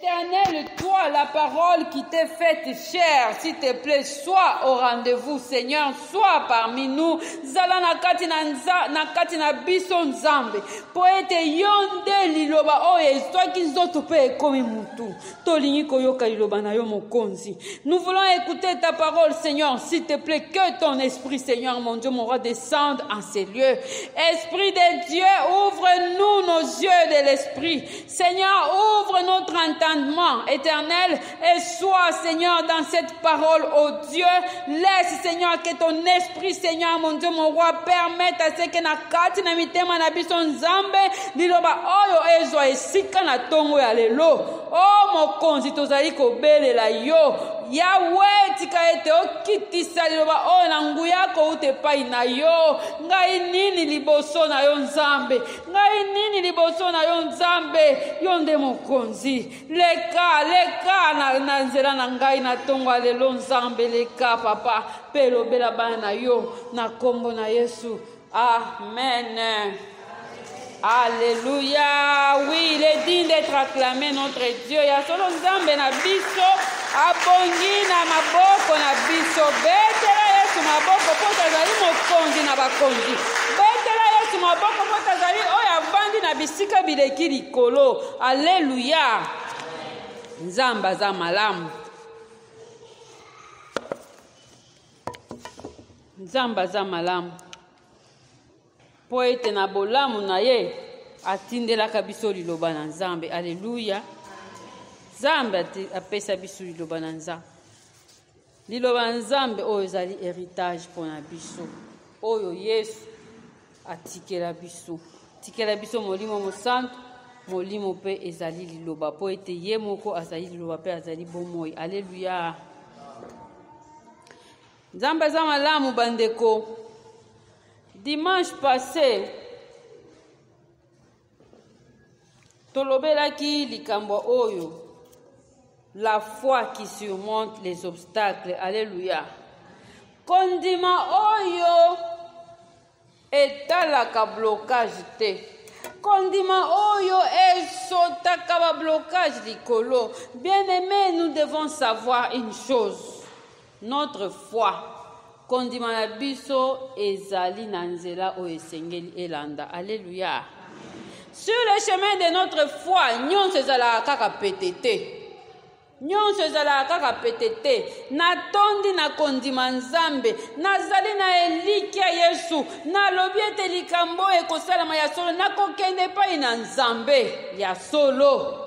Éternel, toi, la parole qui t'est faite chère, s'il te plaît, sois au rendez-vous, Seigneur, sois parmi nous. Zala nakati na biso nzambe. Poete yonde liloba oye, toi qui nzoto pe ekomi mutu. Tolingi koyoka liloba na yo mokonzi. Nous voulons écouter ta parole, Seigneur, s'il te plaît, que ton esprit, Seigneur, mon Dieu, mon roi, descende en ces lieux. Esprit de Dieu, ouvre-nous nos yeux de l'esprit. Seigneur, ouvre notre entendement éternel et sois, Seigneur, dans cette parole, oh Dieu. Laisse, Seigneur, que ton esprit, Seigneur, mon Dieu, mon roi, permette à ce que na kati na mitema na biso nzambe liloba oyo ezwa esika na tongo ya lelo. Oh mokonzi tozali kobelela yo. Yahweh tika ete okitisa liloba oyo na nguya yako utepai na yo. Ngai nini liboso na yo nzambe? Ngai nini liboso na yo nzambe? Yo nde mokonzi. Leka na nzela na ngai na tongo ya lelo nzambe. Leka papa pe lobela bana na yo na kombo na Yesu. Amen. Alléluia. Oui, il est digne d'être acclamé notre Dieu. Ya solo nzambe na biso abongi na maboko na biso. Betela Yesu maboko po tazali mokonzi na bakonzi. Betela Yesu maboko po tazali oyo avandi na bisika bileki likolo. Alléluia. Nzambe aza malamu. Nzambe aza malamu. Po ete na bolamu na ye atindelaka biso liloba na nzambe. Alleluya. Nzambe apesa biso liloba na nzambe. Liloba na nzambe oyo ezali héritage mpona biso oyo Yesu atikela biso. Tikela biso molimo mosantu, molimo mpe ezali liloba po ete ye moko azali liloba mpe azali bomoi. Alleluya. Nzambe aza malamu bandeko. Dimanche passé, tolobelaki likambo oyo, la foi qui surmonte les obstacles. Alléluia. Kondima oyo etalaka blocage te. Kondima oyo esotaka ba blocage likolo. Bien-aimés, nous devons savoir une chose. Notre foi. Kondima na biso ezali na nzela o esengeli elanda. Alléluia. Sur le chemin de notre foi, nyonso ezalaka kaka petete. Nyonso ezalaka kaka petete. Natondi na kondima nzambe. Nazali na elikia Yesu. Nalobi ete likambo ekosalama ya solo. Nakokende epai na nzambe ya solo.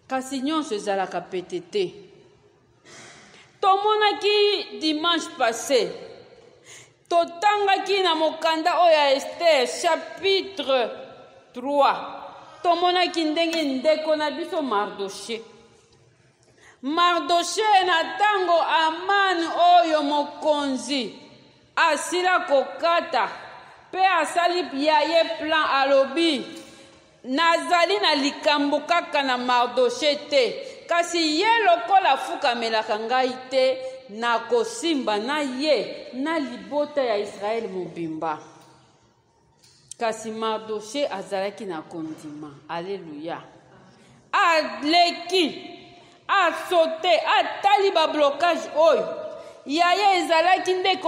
Kasi nyonso ezalaka petete. Tomonaki dimanche passé, totangaki na mokanda oya Esther chapitre 3. Tomonaki ndenge ndeko na biso Mardoché. Mardoché na tango Amani oyo mokonzi asila kokata pe asali ya ye plan alobi nazali na likambo kaka na Mardoché te. Kasi ye lokola fukamelaka ngai te na kosimba na ye na libota ya Israel mobimba. Kasi Mardoché azalaki na kondima. Alléluia. Aleki, asote, atali ba blocage oyo. Ya ye ezalaki nde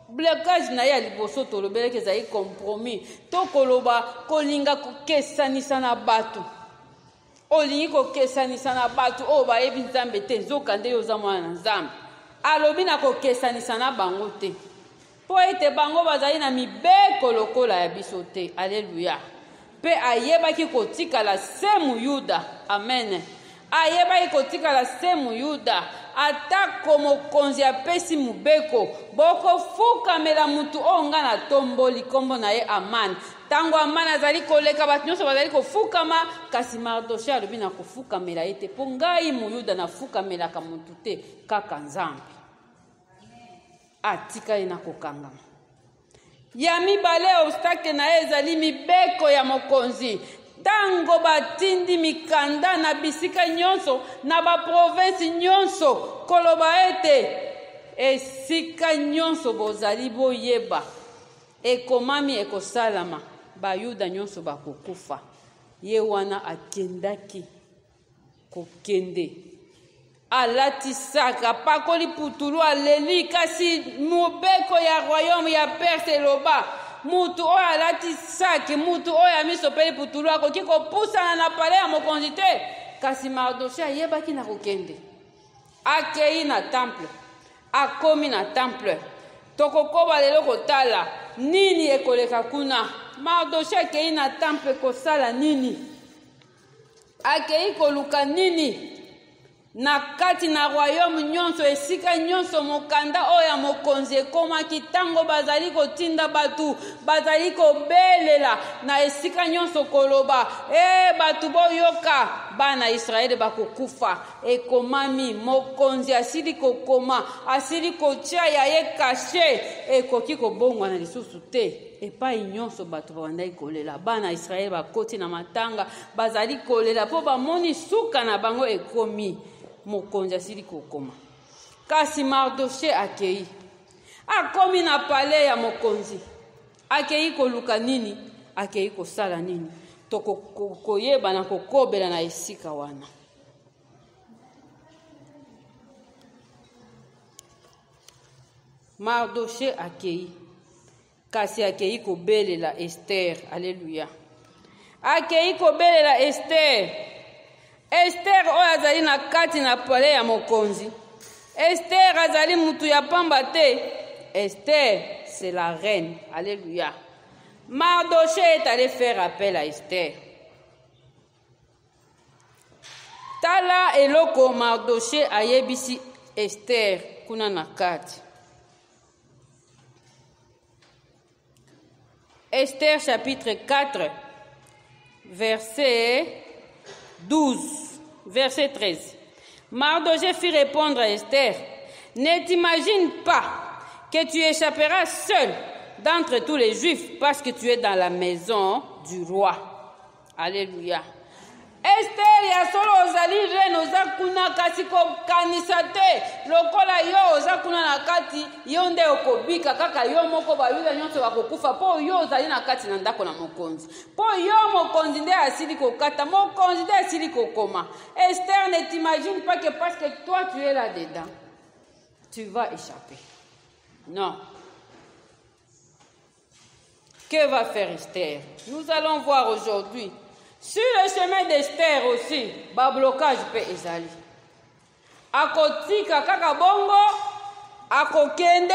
blocage na ya liboso tolobeleki ezali compromis. To koloba kolinga kokesanisa na bato. Olingi kokesanisa na bato oyo bayebi nzambe te nzoka nde yo oza mwana na nzambe. Alobi na kokesanisa na bango te. Po ete bango bazali na mibeko lokola ya biso te. Alleluya. Pe ayebaki kotikala se muyuda. Amen. Ayebaki kotikala se muyuda. Atako mokonzi apesi mubeko. Boko fukamela mutu oyo nga na tomboli kombo na ye Amani. Tango Amani azali koleka bato nyonso bazali kofukama kasi Mardoché alobi na kofukamela ye te. Po ngai muyuda na fukamelaka mutu te kaka nzambe. Atikali na kokangama. Ya mibale obstacle na ye ezali mibeko ya mokonzi. Tango batindi mikanda na bisika nyonso na ba province nyonso koloba ete esika nyonso bozali boyeba ekomami ekosalama bayuda nyonso bakokufa. ye wana akendaki kokende alatisaka pakoli putulu aleli kasi mobeko ya royaume ya Perse eloba mutu oyo alatisaki mutu oyo amisopeli putulu akoki kopusana na pale ya mokonzi te kasi Mardoche ayebaki na kokende akei na temple akomi na temple tokokoba lelo kotala nini ekoleka kuna Mardoche akei na temple kosala nini akei koluka nini na kati na royaume nyonso esika nyonso mokanda oyo ya mokonzi ekomaki ntango bazali kotinda batu bazali kobelela na esika nyonso koloba batu boyoka bana Israeli bakokufa ekomami mokonzi asili kokoma asili kotia ya ye kashe ekoki kobongwa na lisusu te epai nyonso bato babandaki kolela bana Israeli bakoti na matanga bazali kolela mpo bamoni suka na bango ekomi mokonzi asili kokoma kasi Mardoche akei akomi na pale ya mokonzi akei koluka nini akei kosala nini tokoyeba na kokobela na esika wana Mardoche akei kasi akei kobelela Esther alleluya akei kobelela Esther oyo azali na kati na pale ya mokonzi Esther azali mutu ya pamba te Esther c'est la reine alléluia Mardoche est allé faire appel à Esther tala eloko Mardoche ayebisi Esther kuna na kati Esther chapitre 4 verset 12, verset 13. Mardoche fit répondre à Esther, ne t'imagine pas que tu échapperas seul d'entre tous les Juifs parce que tu es dans la maison du roi. Alléluia. Esther ya solo ozali reine oza kuna kasi kokanisa te lokola yo oza kuna na kati yo nde okobika kaka yo moko bayuda nyonso bakokufa po yo ozali na kati na ndako na mokonzi po yo mokonzi nde asili kokata mokonzi nde asili kokoma Esther ne t'imagine pas que parce que toi tu es là dedans tu vas échapper non. Que va faire Esther? Nous allons voir aujourd'hui. Sur le chemin d'Esther aussi, ba blocage pe ezali. Akotika kaka bongo, akokende,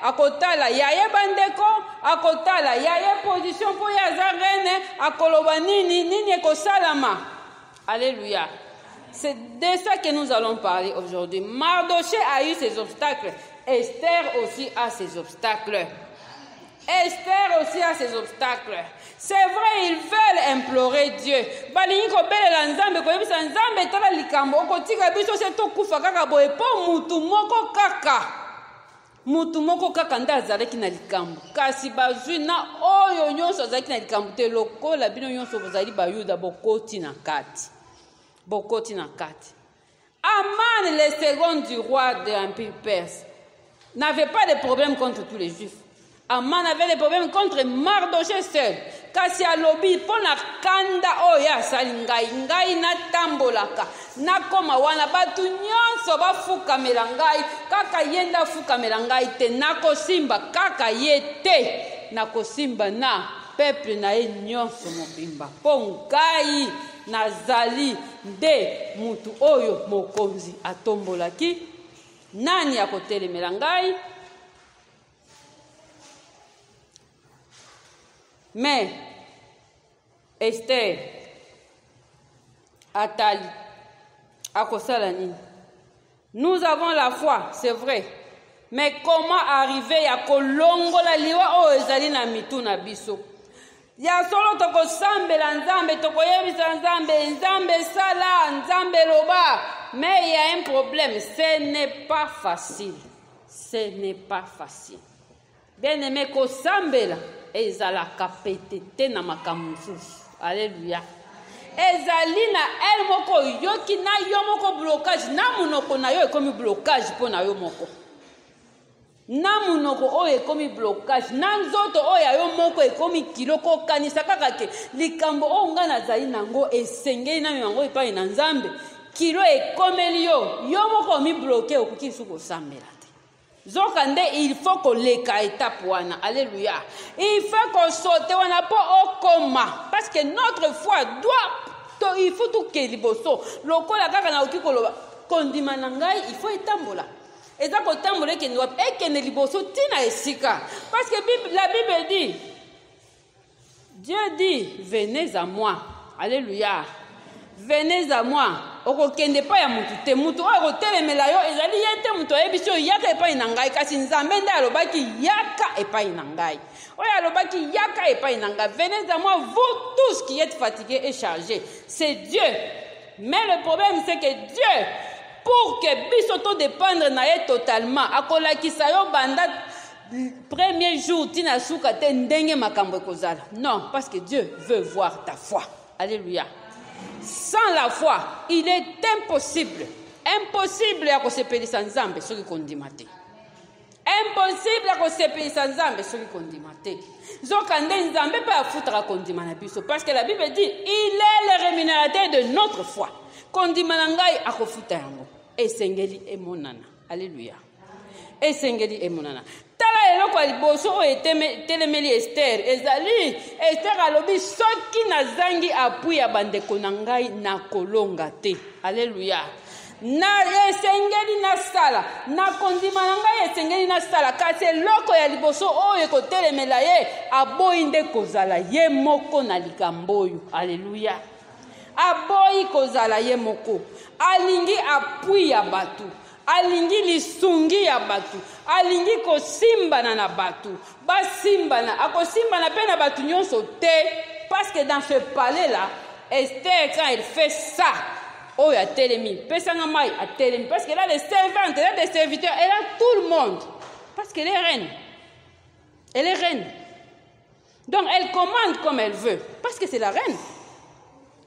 akotala yaye bandeko, akotala yaye position po ya zarene, akoloba nini ekosalama. Alléluia. C'est de ça que nous allons parler aujourd'hui. Mardoche a eu ses obstacles. Esther aussi a ses obstacles. Esther aussi a ses obstacles. C'est vrai, ils veulent implorer Dieu. Balingi ko belela nzambe ko yebisa nzambe tala likambo okotika biso se to kufa kaka boye po mutu moko kaka nda azalaki na likambo. Kasi bazwi na oyo nyonso azalaki na likambo te lokola bino nyonso bozali bayuda bokoti na kati. Aman, le second du roi de l'Empire perse, n'avait pas de problème contre tous les Juifs. Aman avait des problèmes contre Mardoche seul. Kasi alobi pona kanda oya sali ngai na tambolaka. Na koma wana batu nyonso bafukamela ngai kaka yenda fukamela ngai te nakosimba kaka ye te nakosimba na peuple na ye nyonso mobimba. Po ngai nazali nde mutu oyo mokonzi atombolaki nani akotelemela ngai. Mais Esther atali akosala nini? Nous avons la foi, c'est vrai. Mais comment arriver à kolongola liwa o ezali na mitu na biso? Ya solo tokosambela nzambe tokoyebisa nzambe sala nzambe loba. Mais il y a un problème, ce n'est pas facile. Bien aimé kosambela ezalaka petete na makambo mosusu. Alléluia. Ezali na el moko yoki na yo moko blocage na munoko na yo ekomi blocage po na yo moko. na munoko oyo ekomi blocage na nzoto oyo yo moko ekomi kilo kokanisa kaka ke likambo oyo nga nazali nango esengeli na yango epai na Nzambe kilo ekomeli yo moko omi bloqué okoki su kosambela te zoka nde il faut koleka étape wana. Alléluia. Il faut kosote wana po okoma parce que notre foi doit il faut tout ke liboso lokola kaka na oki koloba kondima na ngai il faut etambola eza kotambola ekende liboso tina esika parce que la Bible dit, Dieu dit venez à moi. Alléluia. Venez à moi. Okokende pa ya mutu te mutu oyo kotelemela yo ezali ye te mutu oyebi so yaka epai na ngai kasi Nzambe nde alobaki yaka epai na ngai oyo alobaki yaka epai na ngai. Venez à moi vous tous qui êtes fatigués et chargés. C'est Dieu. Mais le problème c'est que Dieu pour que biso to dépendre na ye totalement akolakisa yo banda premier jour tina suka te ndenge makambo ekozala. Non, parce que Dieu veut voir ta foi. Alléluia. Sans la foi, il est impossible ya kosepelisa Nzambe soki kondima te. Impossible ya kosepelisa Nzambe soki kondima te. Zoka nde Nzambe pe afutaka kondima na biso parce que la Bible dit il est le rémunérateur de notre foi. Kondima na ngai akofuta yango esengeli emonana. Alléluia. Esengeli emonana. Tala eloko liboso oyo etelemeli Esther ezali Esther alobi soki nazangi appui ya bandeko na ngai na kolonga te. Alléluia. Na esengeli na sala na kondima na ngai esengeli na sala kasi eloko ya liboso oyo ekotelemela ye aboyi nde kozala ye moko na likambo oyo. Alléluia. Aboyi kozala ye moko alingi appui ya batu alingi lisungi ya batu alingi kosimbana na batu basimbana akosimbana pe na batu nyonso te parce que dans ce palais là Esther quand elle fait ça oh ya telemi pesanga mai a telemi parce qu'elle a des servantes elle a des serviteurs elle a tout le monde parce qu'elle est reine. Elle est reine donc elle commande comme elle veut parce que c'est la reine.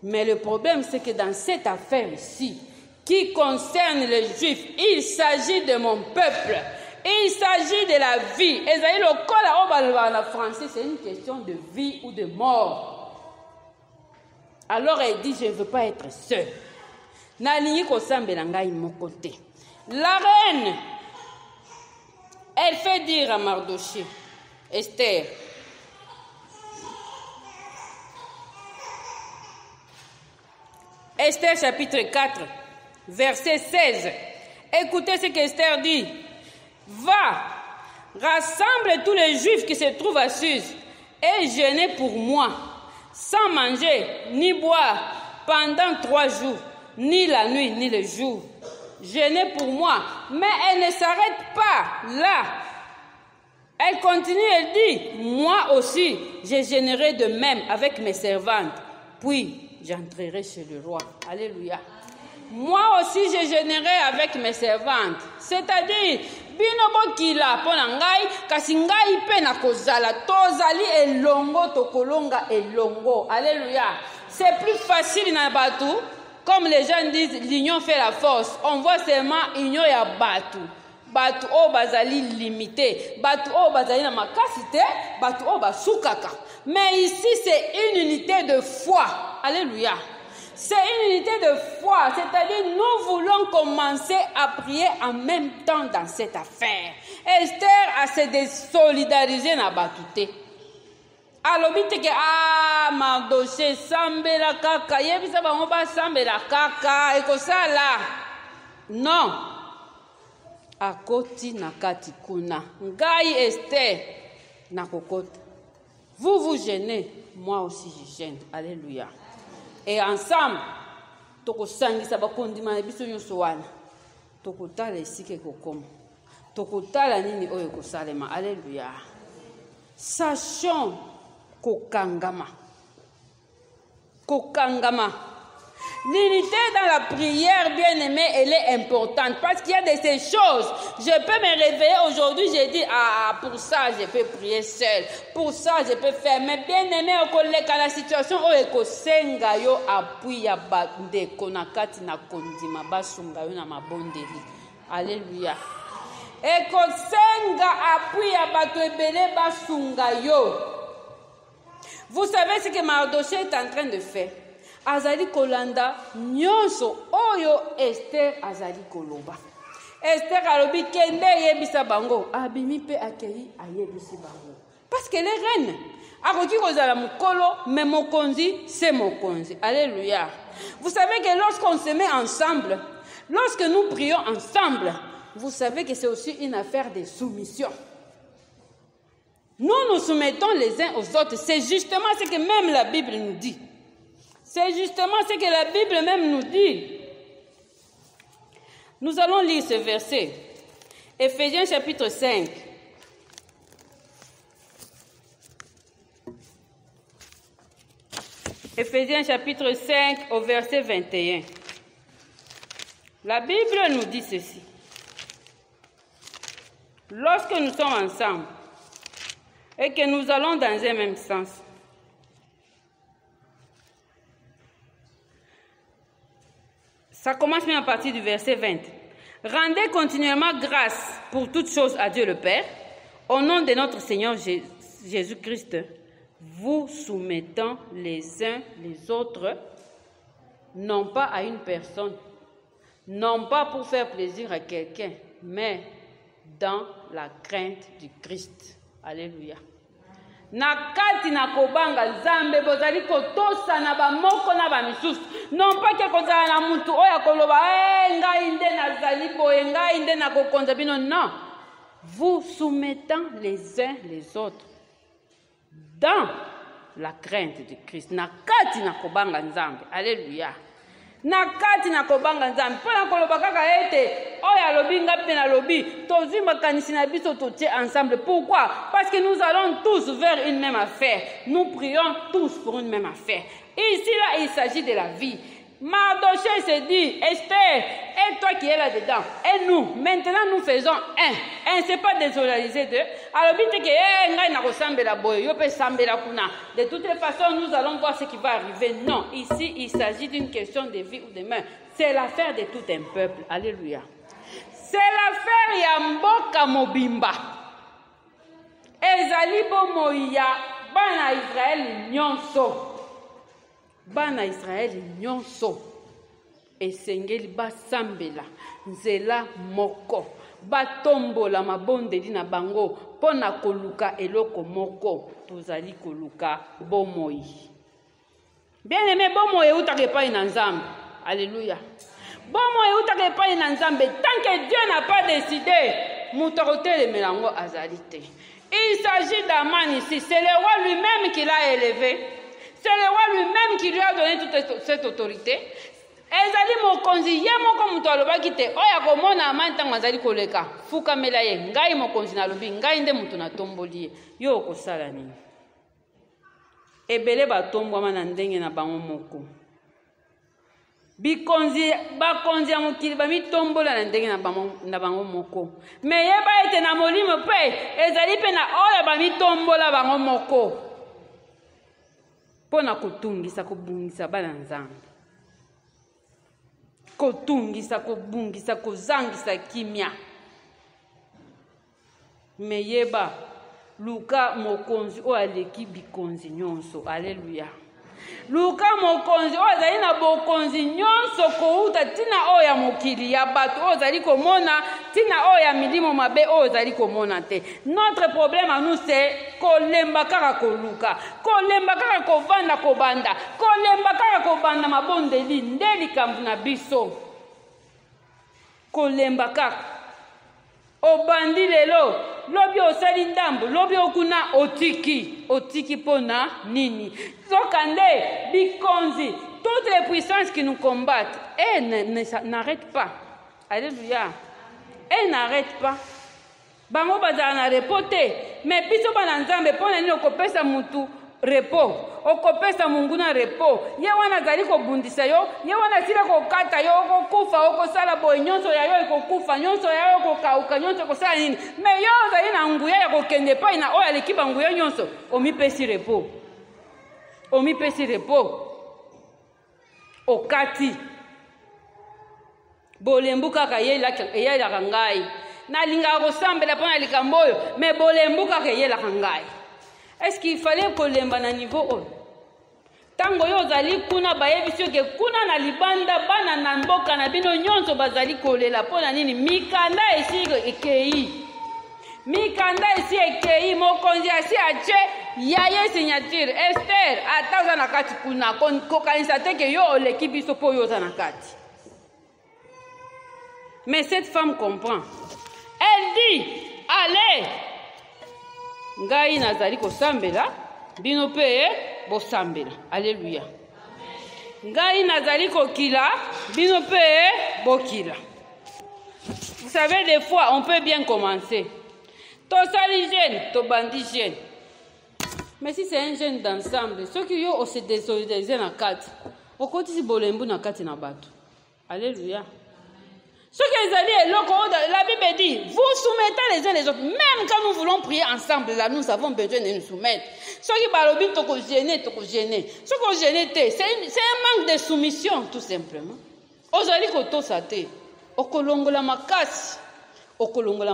Mais le problème c'est que dans cette affaire ici qui concerne les Juifs, il s'agit de mon peuple. Il s'agit de la vie. Et en français, c'est une question de vie ou de mort. Alors elle dit, je ne veux pas être seule. La reine, elle fait dire à Mardoché, Esther, Esther chapitre 4, verset 16. Écoutez ce qu'Esther dit. Va, rassemble tous les Juifs qui se trouvent à Suse et jeûnez pour moi, sans manger ni boire pendant 3 jours, ni la nuit ni le jour. Jeûnez pour moi. Mais elle ne s'arrête pas là. Elle continue, elle dit, moi aussi, je jeûnerai de même avec mes servantes. Puis, j'entrerai chez le roi. Alléluia. Moi aussi, je jeûnerai avec mes servantes. C'est-à-dire, bino bokila pona ngai, kasi ngai pe na kozala tozali elongo tokolonga elongo. Alléluia. C'est plus facile na batu. Comme les gens disent, l'union fait la force. On voit seulement union ya batu. Batu o bazali limité. Batu o bazali na makasite. Batu o basukaka. Mais ici, c'est une unité de foi. Alléluia. C'est une unité de foi. C'est-à-dire, nous voulons commencer à prier en même temps dans cette affaire. Esther a se désolidariser na batute. Alobite ke Mardoché sambela kaka. Yebisa bango ba sambela kaka. Ekosala. Non. Akoti nakati kuna. Ngai Esther na kokota. Vous vous gênez, moi aussi je gêne. Alléluia. Et ensemble, toko sangisa bakondima na biso nyonso wana. Toko tala esike kokoma. Toko tala nini oyo kosalema. Alléluia. Sachons kokangama. Kokangama. L'unité dans la prière, bien aimée, elle est importante parce qu'il y a de ces choses. Je peux me réveiller aujourd'hui, j'ai dit, pour ça, je peux prier seul. Pour ça, je peux faire. Mais bien aimé, au collègue, à la situation où eko senga yo appui ya bande konakati na kondima basunga yo na mabondeli. Alléluia. ekosenga appui ya bato ebele basunga yo. Vous savez ce que Mardochée est en train de faire? Azali kolanda nyonso oyo Esther azali koloba. Esther alobi kende yebisa bango, abimi pe akei ayebisi bango. Parce qu'elle est reine. Akoki kozala mukolo, mais mokonzi c'est mokonzi. Alléluia. Vous savez que lorsqu'on se met ensemble, lorsque nous prions ensemble, vous savez que c'est aussi une affaire de soumission. Nous nous soumettons les uns aux autres. C'est justement ce que même la Bible nous dit. C'est justement ce que la Bible même nous dit. Nous allons lire ce verset. Éphésiens chapitre 5. Éphésiens chapitre 5 au verset 21. La Bible nous dit ceci. Lorsque nous sommes ensemble et que nous allons dans un même sens, ça commence même à partir du verset 20. Rendez continuellement grâce pour toutes choses à Dieu le Père, au nom de notre Seigneur Jésus-Christ, vous soumettant les uns les autres, non pas à une personne, non pas pour faire plaisir à quelqu'un, mais dans la crainte du Christ. Alléluia. Nakati na kobanga nzambe bozali kotosa na bamoko na bamisusu non pas ke kozala na mutu oya koloba ngai nde nazali boye ngai nde nakokonza bino. Non, vous soumettant les uns les autres dans la crainte de Christ. Nakati na kobanga nzambe. Alléluia. Nakati na kobanga nzambe pona koloba kaka ete oya lobi nga pe na lobi tozwi makanisi na biso totie ensemble. Pourquoi? Parce que nous allons tous vers une même affaire. Nous prions tous pour une même affaire. Ici là, il s'agit de la vie. Mardochée se dit, Esther, et toi qui es là-dedans, et nous, maintenant nous faisons un. Un, c'est pas désolariser deux. Alors, de toutes les façons, nous allons voir ce qui va arriver. Non, ici, il s'agit d'une question de vie ou de mort. C'est l'affaire de tout un peuple. Alléluia. C'est l'affaire Yamboka Mobimba. Ezali Bomoya, Bana Israël Nyonso. Bana Israël nyonso esengeli basambela nzela moko batombola mabondeli na bango pona koluka eloko moko tozali koluka bomoi. Bien-aimé, bomoi eutaka epai na Nzambe. Alléluia. Bomoi eutaka epai na Nzambe. Tant que Dieu n'a pas décidé, mutokote le melango azalite. Il s'agit d'Aman ici. C'est le roi lui-même qui l'a élevé. C'est le roi lui-même qui lui a donné toute cette autorité. Ezali mokonzi ye moko muto alobaki te oya komona Amani ntango azali koleka fukamela ye ngai mokonzi nalobi ngai nde mutu natomboli ye yo okosala nini? Ebele batombwama na ndenge na bango moko. Bakonzi ya mokili bamitombola na ndenge na bango moko. Me yeba ete na molimo mpe ezali mpe na oyo bamitombola bango moko. Pona kotungisa kobungisa bana Nzambe. Kotungisa kobungisa kozangisa kimia. Meyeba luka mokonzi o aleki bikonzi nyonso. Alléluia. Luka mokonzi o azali na bokonzi nyonso kouta tina o ya mokili ya bato o azali komona tina o ya milimo mabe o azali komona te. Notre problème à nous c'est kolemba kaka koluka, kolemba kaka kovanda kobanda, kolemba kaka kobanda mabondeli ndeli kambu na biso. Kolemba kaka obandi lelo lobi osali ndambo lobi okuna otiki pona nini zokande bikonzi toutes les puissances qui nous combattent n'arrêtent pas. Alléluia. Elles n'arrêtent pas. Bango bazala na repote mais biso bana Nzambe pona nini okopesa mutu repos okopesa munguna repos ye wana zali kobundisa yo ye wana sila kokata yo okokufa okosala boye nyonso ya yo ekokufa nyonso ya yo kokauka nyonso kosala nini me yo zali na nguya ya kokende pai na oyo aleki banguya nyonso omipesi repos okati bolembu kaka eyelaka ngai nalinga kosambela pona likambo oyo mais bolembu kaka eyelaka ngai. Est-ce qu'il fallait kolemba na niveau oyo? Tango yo ozali kuna bayebi soki kuna na libanda bana na mboka na bino nyonso bazali kolela pona nini? Mikanda esi ekei. Mikanda esi ekei, mokonzi asi ache yaye signature. Esther ata oza na kati kuna kokanisa te ke yo oleki biso po yo oza na kati. Mais cette femme comprend. Elle dit, allez, ngai nazali kosambela, bino pe bosambela. Alléluia. Ngai nazali kokila, bino pe bokila. Vous savez, des fois, on peut bien commencer. Tosali jeune, to bandi jeune. Mais si c'est un jeune d'ensemble, ceux qui ont se désolidariser na kati, au côté si bolembu na kati na bato. Alléluia. Ce que la Bible dit, vous soumettez les uns les autres. Même quand nous voulons prier ensemble, là, nous avons besoin de nous soumettre. Ce qui balobi toko gêner. Ce qu'on gêne, c'est un manque de soumission, tout simplement. Ozali koto sate, okolongola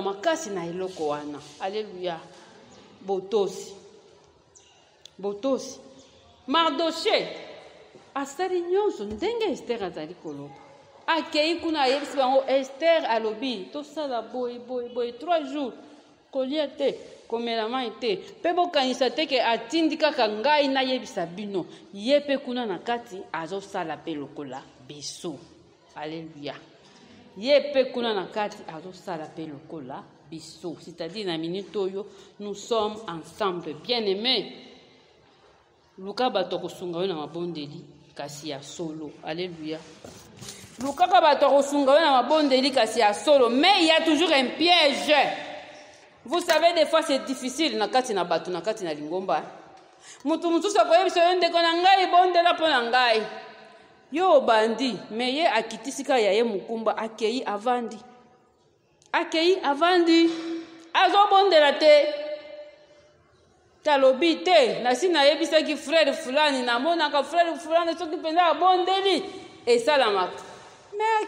makasi na eloko wana. Alléluia. Botosi. Mardoché. Asali nyonso ndenge Esther azali koloba. Akei kuna ayebisi bango Esther alobi tosala boye 3 jours kolia te komela mai te mpe bokanisa te ke atindi kaka ngai nayebisa bino ye mpe kuna na kati azosala mpe lokola biso. Alléluia. Ye mpe kuna na kati azosala mpe lokola biso. C'est-à-dire na minute oyo nous sommes ensemble bien-aimés. Luka bato kosunga yo na mabondeli kasi ya solo. Alléluia. Lukaka bato kosunga na mabondeli kasi ya solo, mais il y a toujours un piège. Vous savez, des fois c'est difficile na kati na bato na kati na lingomba. Mutu mususu akoyebisa yo ndeko na ngai bondela mpo na ngai. Yo bandi, mais ye akitisika ya ye mukumba akei avandi. Azobondela te. Talobi te, nasi na yebisa ki frère fulani na mona ka frère fulani soki penda abondeli esalamaka. Mais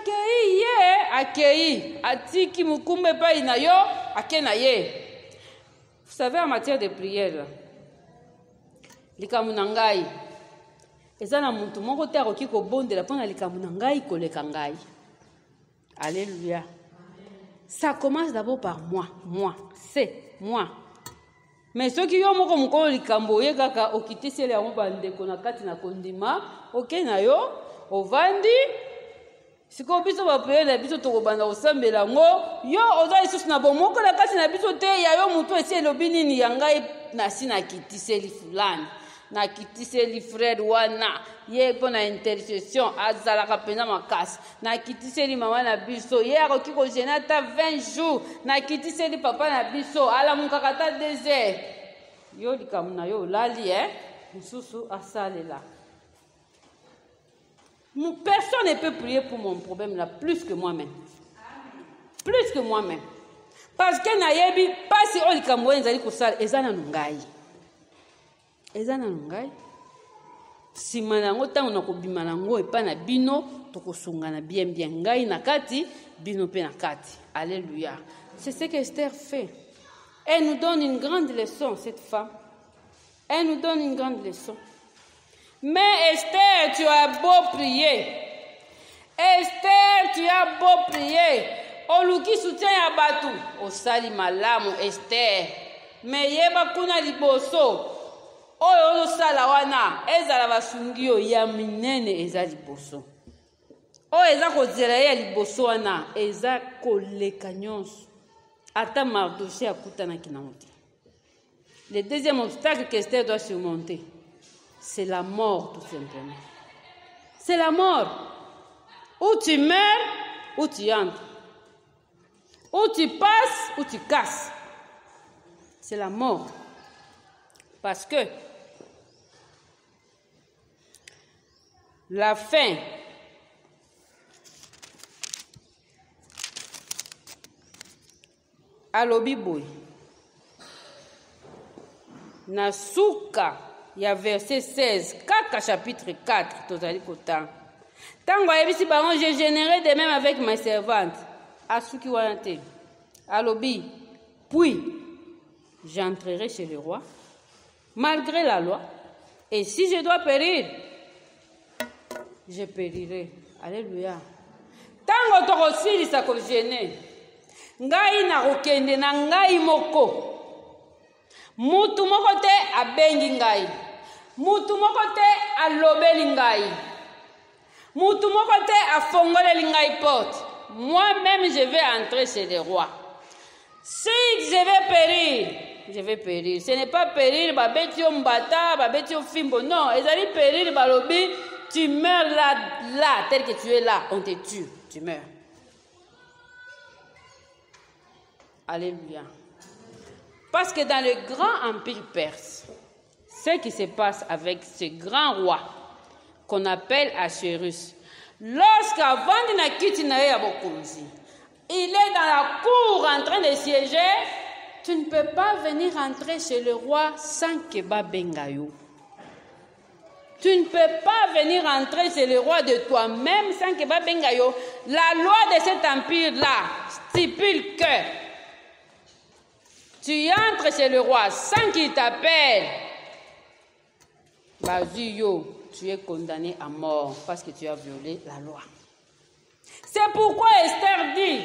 akei, atiki mukumbe pa ina yo, ake na ye. Vous savez, en matière de prière, likamu na ngai, eza na muntu moko te akoki kobondela pona likamu na ngai koleka ngai. Alléluia. Ça commence d'abord par moi, c'est moi. Mais ceux qui ont moko mukolo likambo ye kaka okitisele ya mobandeko na kati na kondima, oke na yo, ovandi, siko biso bapeye na biso tokobanda kosambela ngo yo oza lisusu na bomoko na kati na biso te ya yo mutu esi elobi nini ya ngai nasi nakitiseli fulani nakitiseli frère wana ye mpo na intercession azalaka mpenza makasi nakitiseli mama na biso ye akoki kogene ata 20 jours nakitiseli papa na biso alamukaka ata 2 heures yo likamu na yo olali mosusu asalela. Personne ne peut prier pour mon problème là plus que moi-même. Plus que moi-même. Parce que nayebi pasi olikambo ezali kosala ezana nungai. Ezana nungai. Sima nango tango na kobima nango epa na bino tokosungana bien ngai na kati bino pe na kati. Alléluia. C'est ce que Esther fait. Elle nous donne une grande leçon, cette femme. Elle nous donne une grande leçon. Mais Esther, tu as beau prier. Esther, tu as beau prier. Oluki soutien ya batu. Osali malamu Esther. Mais yeba kuna liboso. Oyo sala wana. Ezala basungio ya minene eza liboso. Oyo eza kozela ya liboso wana. Eza koleka nyonso. Ata Mardoché akutana kinamote. Le deuxième obstacle qu'Esther doit surmonter, c'est la mort, tout simplement. C'est la mort. Ou tu meurs, ou tu entres. Ou tu passes, ou tu casses. C'est la mort. Parce que la faim, alobi boy, nasuka, il y a verset 16, kaka chapitre 4, tozali kotanga. Tango ayebisi bango, j'ai généré de même avec mes servantes. Asuki wana te. Alobi, puis j'entrerai chez le roi, malgré la loi, et si je dois périr, je périrai. Alléluia. Tango tokosilisa kogene, ngai nakokende na ngai moko. Mutu moko te abengi ngai. Mutu moko te alobeli ngai. Mutu moko te afongoleli ngai porte. Moi-même, je vais entrer chez le roi. Si je vais périr, je vais périr. Ce n'est pas périr, babeti yo mbata, babeti yo fimbo. Non, ezali périr, balobi, tu meurs là, tel que tu es là, on te tue, tu meurs. Alléluia. Parce que dans le grand empire perse, ce qui se passe avec ce grand roi qu'on appelle Assuérus, lorsqu'avant de nakiti na ya bokonzi, il est dans la cour en train de siéger, tu ne peux pas venir entrer chez le roi sans que babengayo. Tu ne peux pas venir entrer chez le roi de toi-même sans que babengayo. La loi de cet empire-là stipule que tu entres chez le roi sans qu'il t'appelle. Bazuyo, tu es condamné à mort parce que tu as violé la loi. C'est pourquoi Esther dit,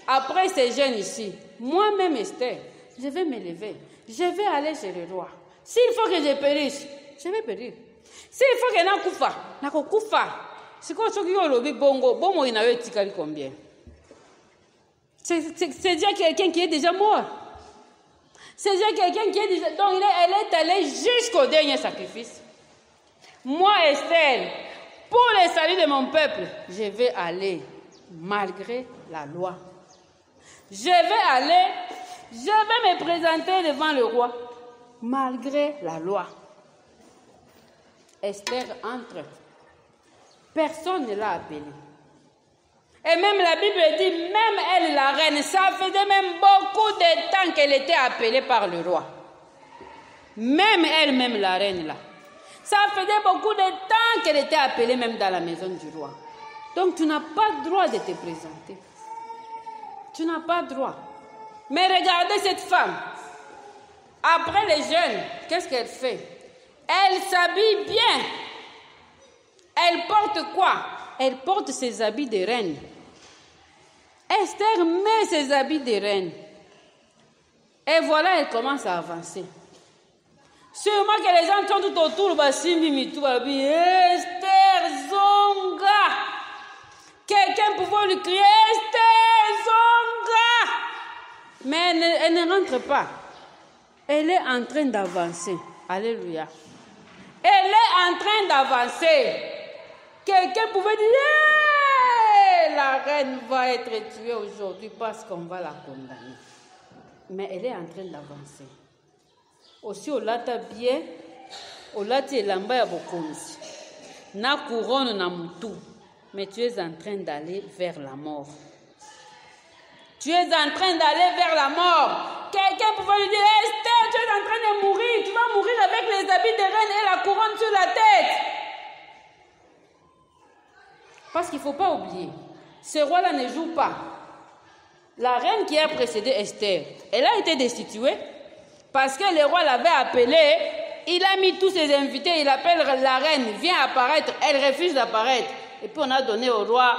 après ces jeunes ici, moi-même Esther, je vais me lever, je vais aller chez le roi. S'il faut que je périsse, je vais périr. S'il faut que nakufa, nakokufa. C'est quoi ce qui est le bongo? Bongo il a ticali combien? C'est déjà quelqu'un qui est déjà mort. C'est déjà quelqu'un qui est déjà... Donc elle est allée jusqu'au dernier sacrifice. Moi, Esther, pour le salut de mon peuple, je vais aller malgré la loi. Je vais me présenter devant le roi malgré la loi. Esther entre. Personne ne l'a appelée. Et même la Bible dit, même elle, la reine, ça faisait même beaucoup de temps qu'elle était appelée par le roi. Même elle-même, la reine là. Ça faisait beaucoup de temps qu'elle était appelée même dans la maison du roi. Donc tu n'as pas le droit de te présenter. Tu n'as pas le droit. Mais regardez cette femme. Après les jeunes, qu'est-ce qu'elle fait? Elle s'habille bien. Elle porte quoi? Elle porte ses habits de reine. Esther met ses habits de reine. Et voilà, elle commence à avancer. Sûrement que les gens sont tout autour, Basimbi Mitou, Esther Zonga. Quelqu'un pouvait lui crier Esther Zonga. Mais elle ne rentre pas. Elle est en train d'avancer. Alléluia. Elle est en train d'avancer. Quelqu'un pouvait dire la reine va être tuée aujourd'hui parce qu'on va la condamner. Mais elle est en train d'avancer. Aussi, au lata bien, au lata elamba ya bokonzi. Na couronne na mutu. Mais tu es en train d'aller vers la mort. Tu es en train d'aller vers la mort. Quelqu'un pouvait lui dire, Esther, tu es en train de mourir. Tu vas mourir avec les habits de reine et la couronne sur la tête. Parce qu'il ne faut pas oublier, ce roi-là ne joue pas. La reine qui a précédé Esther, elle a été destituée parce que le roi l'avait appelée. Il a mis tous ses invités, il appelle la reine, viens apparaître. Elle refuse d'apparaître. Et puis on a donné au roi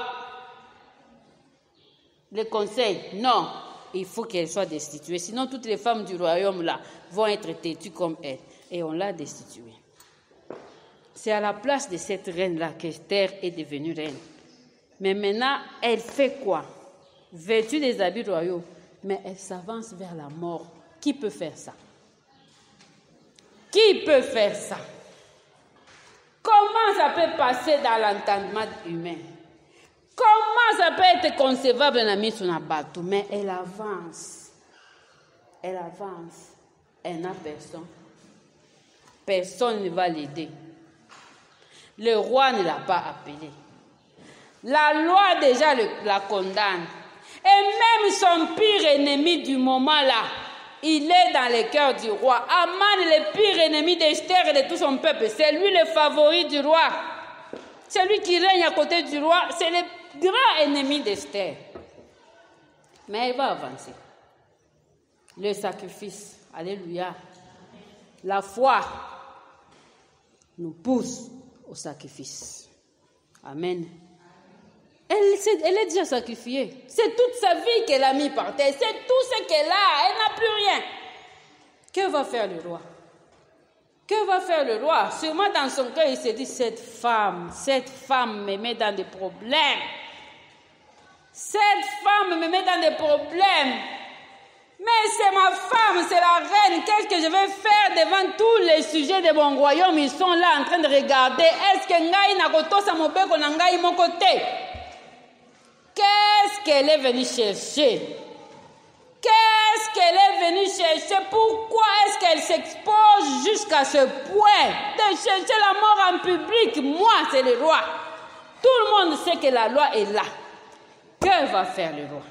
le conseil. Non, il faut qu'elle soit destituée. Sinon, toutes les femmes du royaume là vont être têtues comme elle. Et on l'a destituée. C'est à la place de cette reine-là qu'Esther est devenue reine. Mais maintenant, elle fait quoi? Vêtue des habits royaux, mais elle s'avance vers la mort. Qui peut faire ça? Qui peut faire ça? Comment ça peut passer dans l'entendement humain? Comment ça peut être concevable dans la mise sur un bateau? Mais elle avance. Elle avance. Elle n'a personne. Personne ne va l'aider. Le roi ne l'a pas appelée. La loi déjà la condamne. Et même son pire ennemi du moment là, il est dans le cœur du roi. Aman, le pire ennemi d'Esther et de tout son peuple, c'est lui le favori du roi. C'est lui qui règne à côté du roi. C'est le grand ennemi d'Esther. Mais elle va avancer. Le sacrifice. Alléluia. La foi nous pousse au sacrifice. Amen. Elle est déjà sacrifiée. C'est toute sa vie qu'elle a mis par terre. C'est tout ce qu'elle a. Elle n'a plus rien. Que va faire le roi? Que va faire le roi? Sûrement dans son cœur, il se dit, cette femme me met dans des problèmes. Cette femme me met dans des problèmes. Mais c'est ma femme, c'est la reine. Qu'est-ce que je vais faire devant tous les sujets de mon royaume? Ils sont là en train de regarder. Est-ce que ngai na kotosa mobeko na ngai mon côté? Qu'est-ce qu'elle est venue chercher? Qu'est-ce qu'elle est venue chercher? Pourquoi est-ce qu'elle s'expose jusqu'à ce point de chercher la mort en public? Moi, c'est le roi. Tout le monde sait que la loi est là. Que va faire le roi?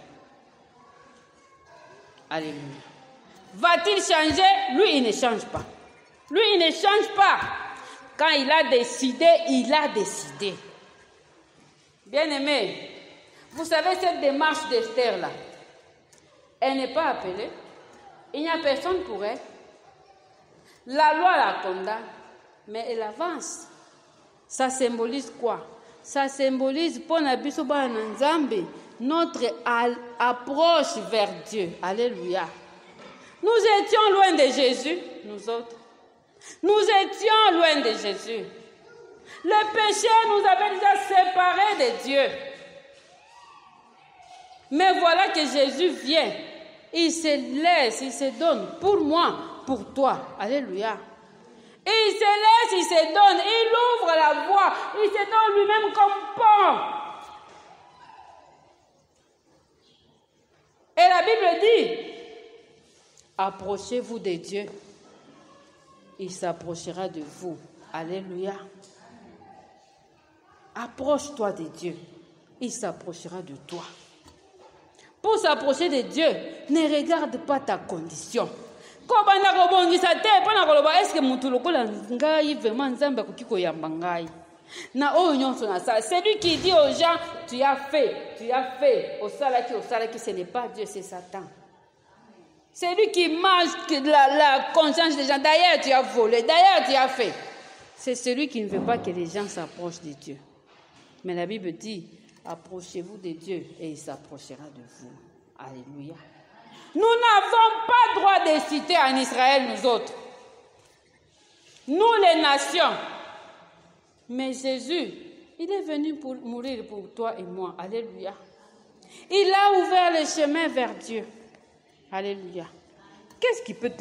Alléluia. Va-t-il changer? Lui, il ne change pas. Lui, il ne change pas. Quand il a décidé, il a décidé. Bien-aimé, vous savez cette démarche d'Esther-là, elle n'est pas appelée. Il n'y a personne pour elle. La loi la condamne, mais elle avance. Ça symbolise quoi? Ça symbolise pour notre approche vers Dieu. Alléluia. Nous étions loin de Jésus, nous autres. Nous étions loin de Jésus. Le péché nous avait déjà séparés de Dieu. Mais voilà que Jésus vient. Il se laisse, il se donne pour moi, pour toi. Alléluia. Et il se laisse, il se donne, il ouvre la voie, il se donne lui-même comme pont. Et la Bible dit, approchez-vous de Dieu, il s'approchera de vous. Alléluia. Approche-toi de Dieu, il s'approchera de toi. Pour s'approcher de Dieu, ne regarde pas ta condition. Est-ce que c'est lui qui dit aux gens, tu as fait, au salaki, ce n'est pas Dieu, c'est Satan. C'est lui qui mange la conscience des gens. D'ailleurs, tu as volé, d'ailleurs, tu as fait. C'est celui qui ne veut pas que les gens s'approchent de Dieu. Mais la Bible dit, approchez-vous de Dieu et il s'approchera de vous. Alléluia. Nous n'avons pas droit de citer en Israël, nous autres. Nous, les nations. Mais Jésus, il est venu pour mourir pour toi et moi. Alléluia. Il a ouvert le chemin vers Dieu. Alléluia. Qu'est-ce qui peut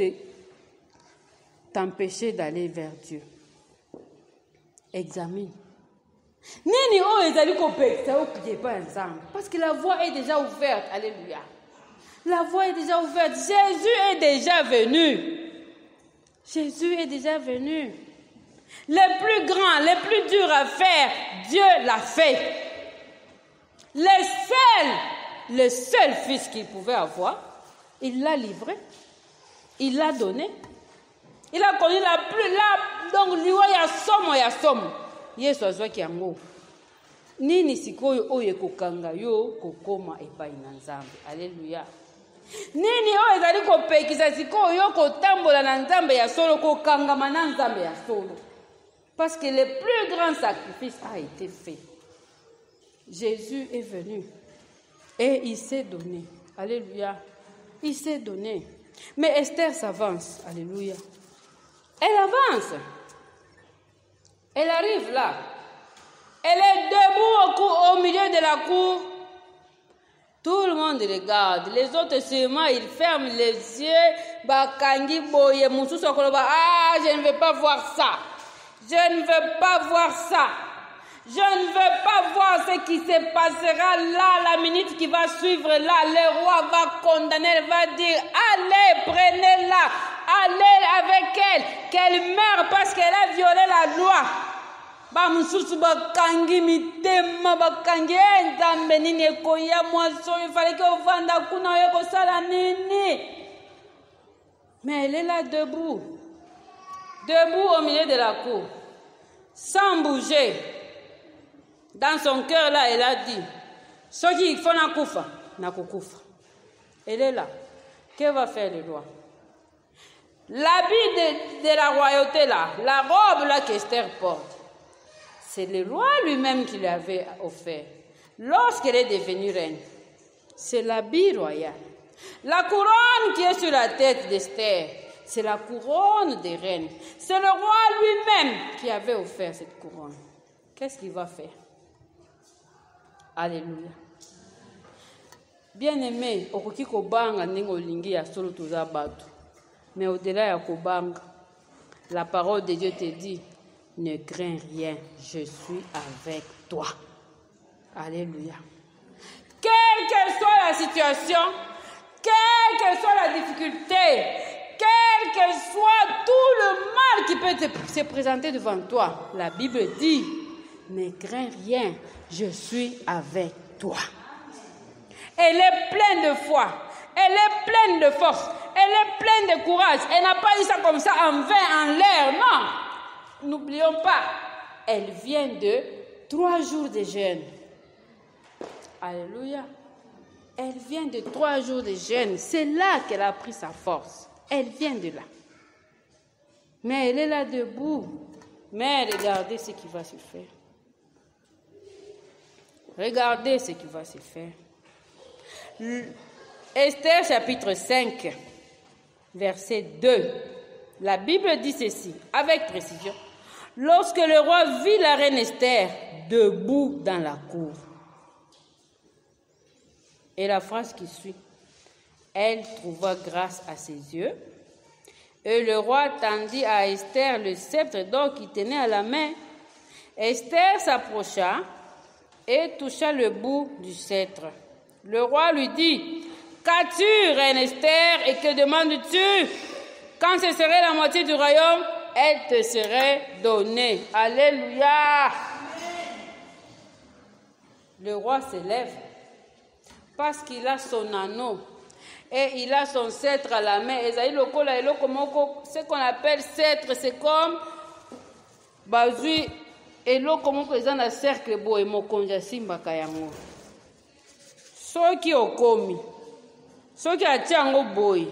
t'empêcher d'aller vers Dieu? Examine. Parce que la voie est déjà ouverte. Alléluia. La voie est déjà ouverte. Jésus est déjà venu. Jésus est déjà venu. Le plus grand, le plus dur à faire, Dieu l'a fait. Le seul fils qu'il pouvait avoir, il l'a livré. Il l'a donné. Il a connu donc liwa ya somo. Yesu azwaki yango. Nini sikoyo oyo kokanga yo kokoma epai na Nzambe. Alléluia. Nini oyo ezali kopekisa sikoyo yo kotambola na Nzambe ya solo kokangama na Nzambe ya solo. Parce que le plus grand sacrifice a été fait. Jésus est venu et il s'est donné. Alléluia. Il s'est donné. Mais Esther s'avance. Alléluia. Elle avance. Elle arrive là. Elle est debout au milieu de la cour. Tout le monde regarde. Les autres seulement, ils ferment les yeux. Bakangi boye mususu akoloba. Ah, je ne veux pas voir ça. Je ne veux pas voir ça. Je ne veux pas voir ce qui se passera là, la minute qui va suivre là. Le roi va condamner, il va dire, allez, prenez-la, allez avec elle, qu'elle meure parce qu'elle a violé la loi. Bamususu bakangi mitema bakangi nzambe nini ekoya mwaso il fallait que ovanda kuna yo kosala nini. Mais elle est là debout au milieu de la cour, sans bouger. Dans son cœur là, elle a dit, ce qui faut na kufa. Elle est là. Que va faire le roi? L'habit de la royauté là, la robe là qu'Esther porte, c'est le roi lui-même qui lui avait offert. Lorsqu'elle est devenue reine, c'est l'habit royal. La couronne qui est sur la tête d'Esther, c'est la couronne des reines. C'est le roi lui-même qui avait offert cette couronne. Qu'est-ce qu'il va faire? Alléluia. Bien-aimé, okoki kobanga ndenge olingi ya solo toza bato. Mais au-delà ya kobanga, la parole de Dieu te dit, ne crains rien, je suis avec toi. Alléluia. Quelle que soit la situation, quelle que soit la difficulté, quel que soit tout le mal qui peut se présenter devant toi, la Bible dit, ne crains rien, je suis avec toi. Elle est pleine de foi, elle est pleine de force, elle est pleine de courage. Elle n'a pas dit ça comme ça en vain, en l'air, non. N'oublions pas, elle vient de 3 jours de jeûne. Alléluia. Elle vient de 3 jours de jeûne. C'est là qu'elle a pris sa force. Elle vient de là. Mais elle est là debout. Mais regardez ce qui va se faire. Regardez ce qui va se faire. Esther chapitre 5, verset 2. La Bible dit ceci, avec précision. Lorsque le roi vit la reine Esther debout dans la cour. Et la phrase qui suit. Elle trouva grâce à ses yeux. Et le roi tendit à Esther le sceptre d'or qu'il tenait à la main. Esther s'approcha et toucha le bout du sceptre. Le roi lui dit, « Qu'as-tu, reine Esther, et que demandes-tu? Quand ce serait la moitié du royaume, elle te serait donnée. » Alléluia. Le roi se lève parce qu'il a son anneau et il a son sceptre à la main. Ce qu'on appelle sceptre, c'est comme bazui eloko moko eza na cercle boye mokonzi asimbaka yango. Soki okomi, soki atia yango boye,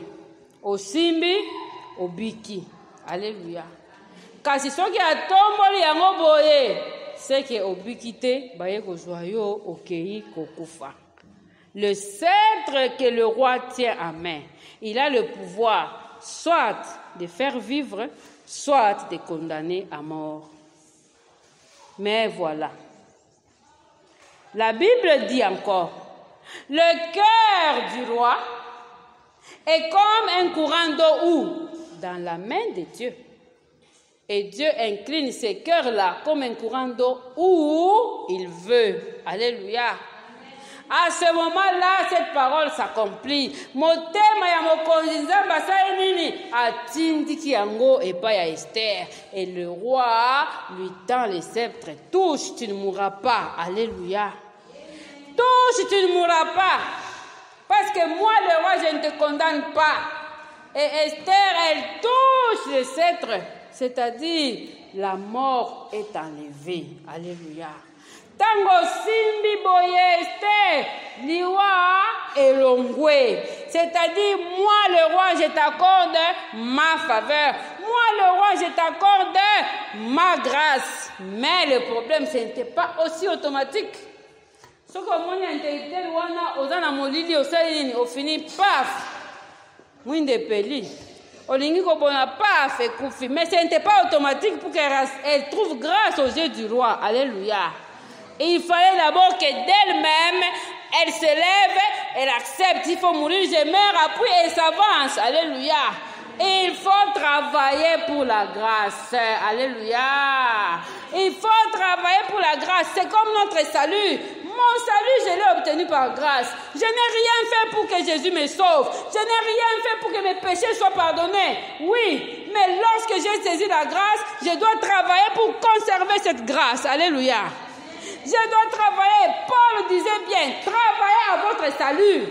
osimbi, obiki. Alléluia. Kasi soki atomboli yango boye, c'est que obiki te, baye kozwa yo okei kokufa. Le sceptre que le roi tient en main, il a le pouvoir soit de faire vivre, soit de condamner à mort. Mais voilà. La Bible dit encore, le cœur du roi est comme un courant d'eau où? Dans la main de Dieu. Et Dieu incline ces cœurs-là comme un courant d'eau où il veut. Alléluia. À ce moment-là, cette parole s'accomplit. Motema ya mokonzi nzambe asali nini? Atindiki yango epai ya Esther. Et le roi lui tend le sceptre. Touche, tu ne mourras pas. Alléluia. Touche, tu ne mourras pas. Parce que moi, le roi, je ne te condamne pas. Et Esther, elle touche le sceptre. C'est-à-dire, la mort est enlevée. Alléluia. Tango simbi boye Esther, liwa elongwe. C'est-à-dire, moi le roi, je t'accorde ma faveur. Moi le roi, je t'accorde ma grâce. Mais le problème, ce n'était pas aussi automatique. Ce que mon intellectuel wana ozana molili osalini au fini paf. Mwinde peli. Olingi kobona paf ekufi. Mais ce n'était pas automatique pour qu'elle trouve grâce aux yeux du roi. Alléluia. Et il fallait d'abord que d'elle-même, elle se lève, elle accepte. Il faut mourir, je meurs, après elle s'avance. Alléluia. Et il faut travailler pour la grâce. Alléluia. Il faut travailler pour la grâce. C'est comme notre salut. Mon salut, je l'ai obtenu par grâce. Je n'ai rien fait pour que Jésus me sauve. Je n'ai rien fait pour que mes péchés soient pardonnés. Oui, mais lorsque j'ai saisi la grâce, je dois travailler pour conserver cette grâce. Alléluia. Je dois travailler. Paul disait bien, travaillez à votre salut.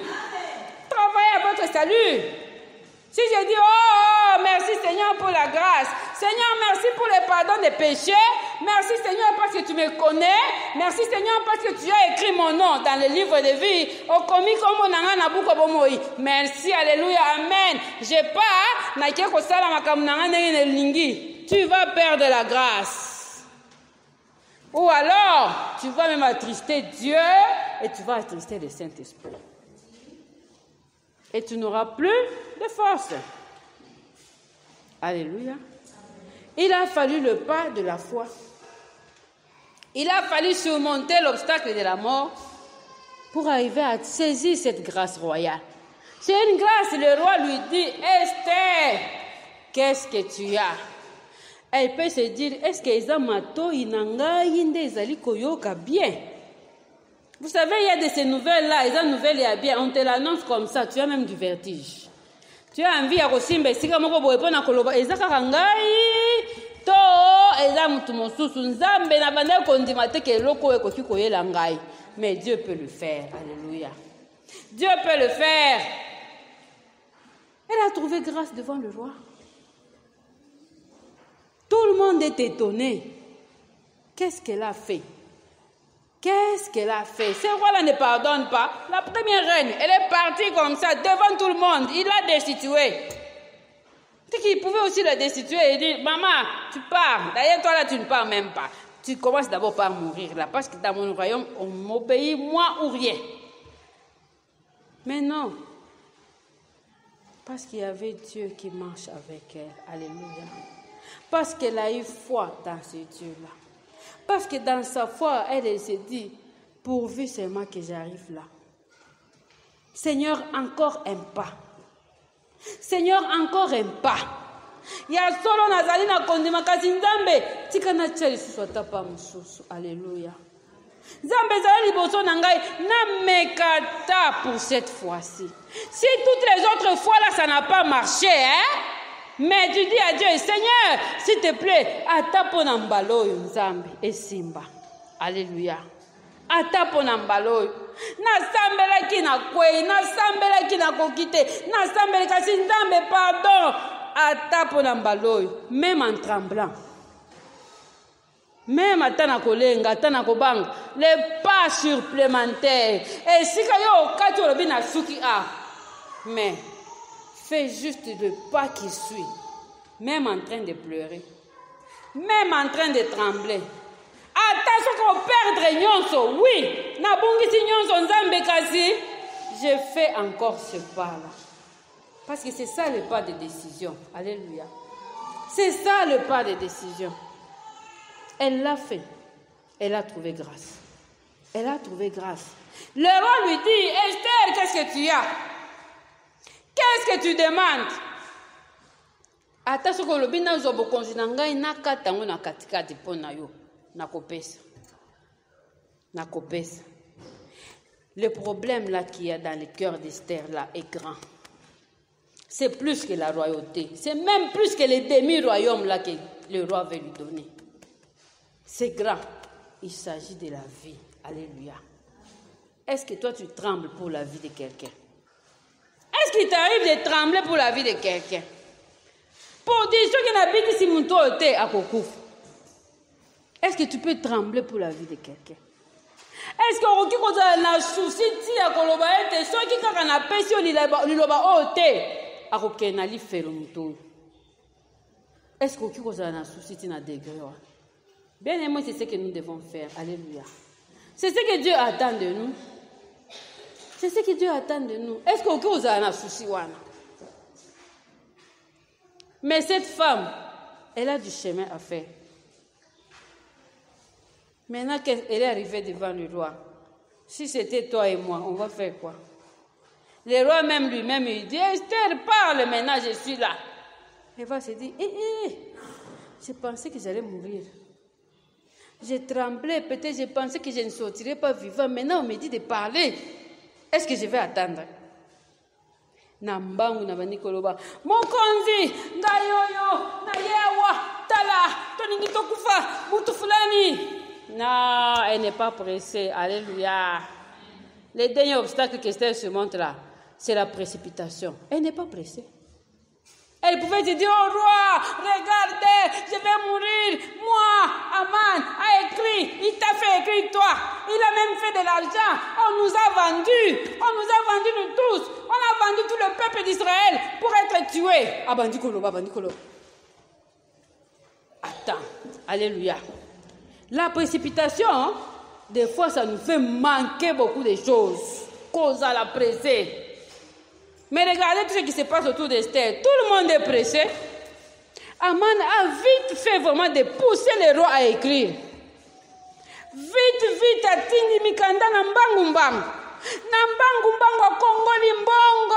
Travaillez à votre salut. Si je dis, oh, merci Seigneur pour la grâce. Seigneur, merci pour le pardon des péchés. Merci Seigneur parce que tu me connais. Merci Seigneur parce que tu as écrit mon nom dans le livre de vie. Merci, alléluia, amen. Je pars, tu vas perdre la grâce. Ou alors, tu vas même attrister Dieu et tu vas attrister le Saint-Esprit. Et tu n'auras plus de force. Alléluia. Il a fallu le pas de la foi. Il a fallu surmonter l'obstacle de la mort pour arriver à saisir cette grâce royale. C'est une grâce, le roi lui dit, Esther, qu'est-ce que tu as? Elle peut se dire, est-ce que Ezamato inanga yinde ezali koyoka bien? Vous savez, il y a de ces nouvelles-là, et ces nouvelles, il y a bien, on te l'annonce comme ça, tu as même du vertige. Tu as envie à Rosimbe, si comme on peut na koloba, ezaka ngai to ezamutu mosusu nzambe na banda kondimate ke loko ekoki koyela ngai. Mais Dieu peut le faire, alléluia. Dieu peut le faire. Elle a trouvé grâce devant le roi. Tout le monde est étonné. Qu'est-ce qu'elle a fait? Qu'est-ce qu'elle a fait? Ce roi-là ne pardonne pas. La première reine, elle est partie comme ça, devant tout le monde. Il l'a destituée. C'est qu'il pouvait aussi la destituer et dire, maman, tu pars. D'ailleurs, toi là, tu ne pars même pas. Tu commences d'abord par mourir là, parce que dans mon royaume, on m'obéit, moi ou rien. Mais non. Parce qu'il y avait Dieu qui marche avec elle. Alléluia. Parce qu'elle a eu foi dans ce Dieu-là. Parce que dans sa foi, elle s'est dit, pourvu seulement que j'arrive là. Seigneur, encore un pas. Seigneur, encore un pas. Il y a solo nazali na kondima kasi nzambe tika na tsheli suswata pa mususu. Alléluia. Nzambe zali liboso na ngai na mekata pour cette fois-ci. Si toutes les autres fois là ça n'a pas marché, hein? Mais tu dis à Dieu, Seigneur, s'il te plaît, atapona mbalo yo nzambe esimba. Alléluia. Atapona mbalo yo. Nasambelaki na kwei, nasambelaki na kokite, nasambelaki kasi nzambe pardon. Atapona mbalo yo, même en tremblant. Même atana kolenga, atana kobanga, les pas supplémentaires. Et si kayo okati olobi na suki a. Mais fais juste le pas qui suit, même en train de pleurer, même en train de trembler. Attention qu'on perdre nyonso, oui, na bungisi nyonso nzambe kasi, je fais encore ce pas-là. Parce que c'est ça le pas de décision. Alléluia. C'est ça le pas de décision. Elle l'a fait. Elle a trouvé grâce. Elle a trouvé grâce. Le roi lui dit, Esther, qu'est-ce que tu as? Qu'est-ce que tu demandes? Attention que le bina zobo konzinangai nakatango na katikati pona yo nakopesa. Nakopesa. Le problème là qu'il y a dans le cœur d'Esther là est grand. C'est plus que la royauté. C'est même plus que les demi-royaumes là que le roi veut lui donner. C'est grand. Il s'agit de la vie. Alléluia. Est-ce que toi tu trembles pour la vie de quelqu'un? Est-ce qu'il t'arrive de trembler pour la vie de quelqu'un? Pour dire ce qui n'habite si mon toit était à Kokouf. Est-ce que tu peux trembler pour la vie de quelqu'un? Est-ce que na souci ti ya koloba ete so ki kaka na pesi o liloba o te akokena li felo muto? Est-ce que na souci ti na degré? Bien aimé, c'est ce que nous devons faire. Alléluia. C'est ce que Dieu attend de nous. C'est ce que Dieu attend de nous. Est-ce que vous avez un souci? Mais cette femme, elle a du chemin à faire. Maintenant qu'elle est arrivée devant le roi, si c'était toi et moi, on va faire quoi? Le roi même lui-même, il dit, Esther, parle maintenant, je suis là. Elle va se dire, je pensais que j'allais mourir. J'ai tremblé, peut-être je pensais que je ne sortirais pas vivant. Maintenant, on me dit de parler. Est-ce que je vais attendre? Nambangu na banikoloba. Mokonzi, ndayoyo, nayewa, tala, toningi tokufa, mutu fulani. Non, elle n'est pas pressée. Alléluia. Le dernier obstacle que Esther surmonte là, c'est la précipitation. Elle n'est pas pressée. Elle pouvait te dire, oh roi, regardez, je vais mourir. Moi, Aman a écrit, il t'a fait écrire toi. Il a même fait de l'argent. On nous a vendus. On nous a vendus nous tous. On a vendu tout le peuple d'Israël pour être tué. Abandikolo. Attends, alléluia. La précipitation, hein, des fois, ça nous fait manquer beaucoup de choses. Cause à la pressée. Mais regardez tout ce qui se passe autour d'Esther. Tout le monde est pressé. Aman a vite fait vraiment de pousser les rois à écrire. Vite, atindi mikanda na mbangu a kongoli mbongo.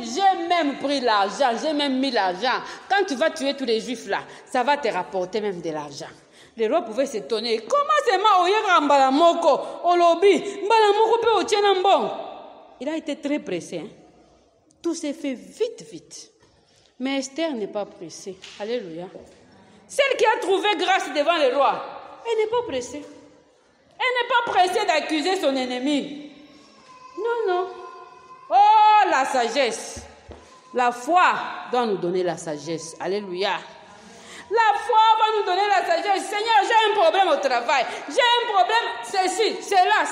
J'ai même pris l'argent, j'ai même mis l'argent. Quand tu vas tuer tous les juifs là, ça va te rapporter même de l'argent. Les rois pouvaient s'étonner. Comment c'est ma oyera mbala moko, olobi, mbala moko pe otiena mbongo. Il a été très pressé. Hein? Tout s'est fait vite. Mais Esther n'est pas pressée. Alléluia. Celle qui a trouvé grâce devant le roi, elle n'est pas pressée. Elle n'est pas pressée d'accuser son ennemi. Non. Oh, la sagesse. La foi doit nous donner la sagesse. Alléluia. La foi va nous donner la sagesse. Seigneur, j'ai un problème au travail. J'ai un problème, ceci, c'est là.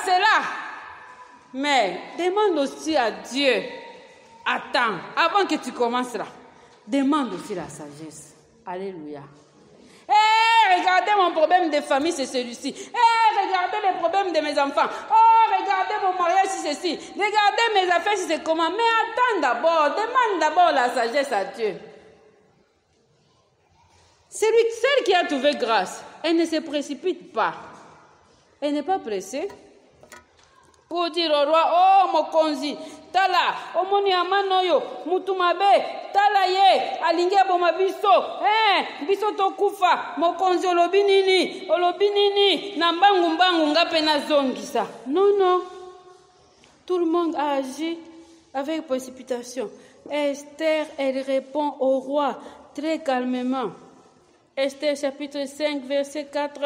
Mais demande aussi à Dieu, attends, avant que tu commences là, demande aussi la sagesse. Alléluia. Regardez mon problème de famille, c'est celui-ci. Regardez les problèmes de mes enfants. Oh, regardez mon mariage, c'est ceci. Regardez mes affaires, c'est comment. Mais attends d'abord, demande d'abord la sagesse à Dieu. Celle qui a trouvé grâce, elle ne se précipite pas. Elle n'est pas pressée. Pour dire au roi, oh mokonzi, tala, omoni amanoyo, mutumabe, tala ye, alinge bomabiso, biso tokufa, mokonzi olobi nini, na mbangu ngape na zongisa. Non. Tout le monde a agi avec précipitation. Esther, elle répond au roi très calmement. Esther chapitre 5, verset 4.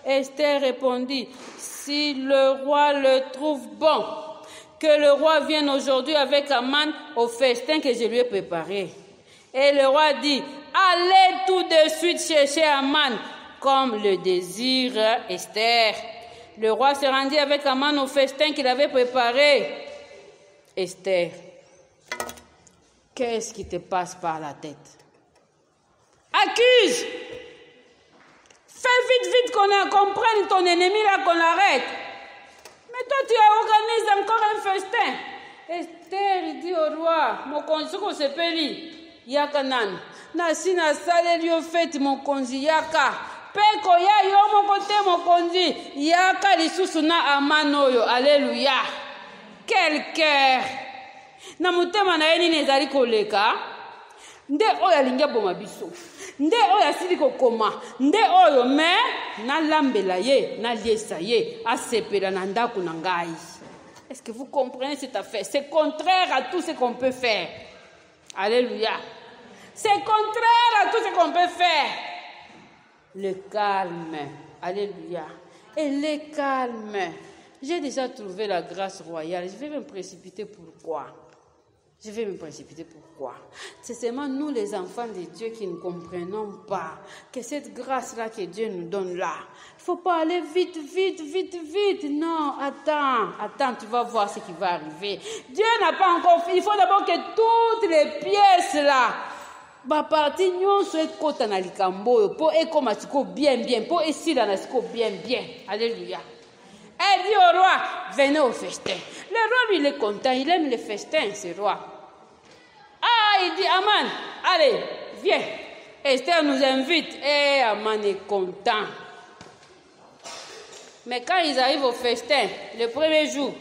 Esther répondit, si le roi le trouve bon, que le roi vienne aujourd'hui avec Aman au festin que je lui ai préparé. Et le roi dit, allez tout de suite chercher Aman, comme le désire Esther. Le roi se rendit avec Aman au festin qu'il avait préparé. Esther, qu'est-ce qui te passe par la tête? Accuse! Fais vite qu'on prenne ton ennemi là, qu'on l'arrête. Mais toi, tu organises encore un festin. Esther dit au roi, mon konsuko sepeli, yaka nan. Nasi na saleli au fait mon konzi yaka. Peko ya yo mon côté mon konzi. Yaka lisusu na amanoyo. Alléluia. Quel cœur. Na mutema na yeni nezali koleka. Nde oyo alingi boma biso. Nde oyo asili kokoma. Nde oyo me na lambela ye, na liesa ye, asepela na ndako na ngai. Est-ce que vous comprenez cette affaire? C'est contraire à tout ce qu'on peut faire. Alléluia. C'est contraire à tout ce qu'on peut faire. Le calme. Alléluia. Elle est calme. J'ai déjà trouvé la grâce royale. Je vais me précipiter. Pourquoi? C'est seulement nous les enfants de Dieu qui ne comprenons pas que cette grâce-là que Dieu nous donne là, il ne faut pas aller vite. Non, attends, tu vas voir ce qui va arriver. Dieu n'a pas encore fait. Il faut d'abord que toutes les pièces là, partie nous soit côté na likambo, pour ekomatiko bien, pour ici là nasiko bien. Alléluia. Elle dit au roi, venez au festin. Le roi, lui, il est content, il aime le festin, ce roi. Il dit, Aman, allez, viens. Esther nous invite. Et Aman est content. Mais quand ils arrivent au festin, le premier jour,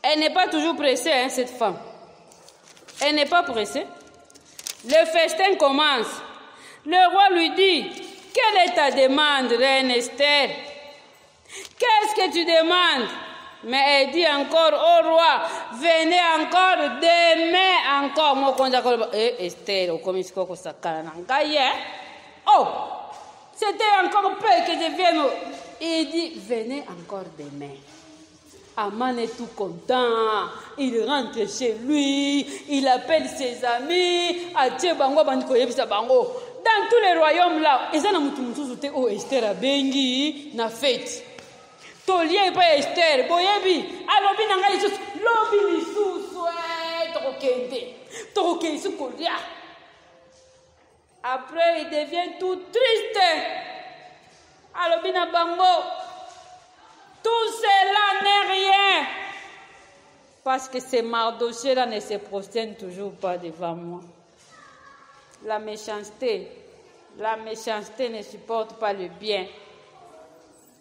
elle n'est pas toujours pressée, hein, cette femme. Elle n'est pas pressée. Le festin commence. Le roi lui dit, quelle est ta demande, reine Esther? Qu'est-ce que tu demandes? Mais elle dit encore au roi, venez encore, demain encore. Esther, oh, c'était encore peu que je vienne. Il dit, venez encore demain. Aman est tout content. Il rentre chez lui. Il appelle ses amis. Dans tous les royaumes là, ils ont Esther a bengi na fête. Tolie pas Esther, boyebi. Alobi nanga lisusu, lobi lisusu, tokende su kolia. Après il devient tout triste. Alobi na bango. Tout cela n'est rien. Parce que ces Mardochée là ne se prosternent toujours pas devant moi. La méchanceté ne supporte pas le bien.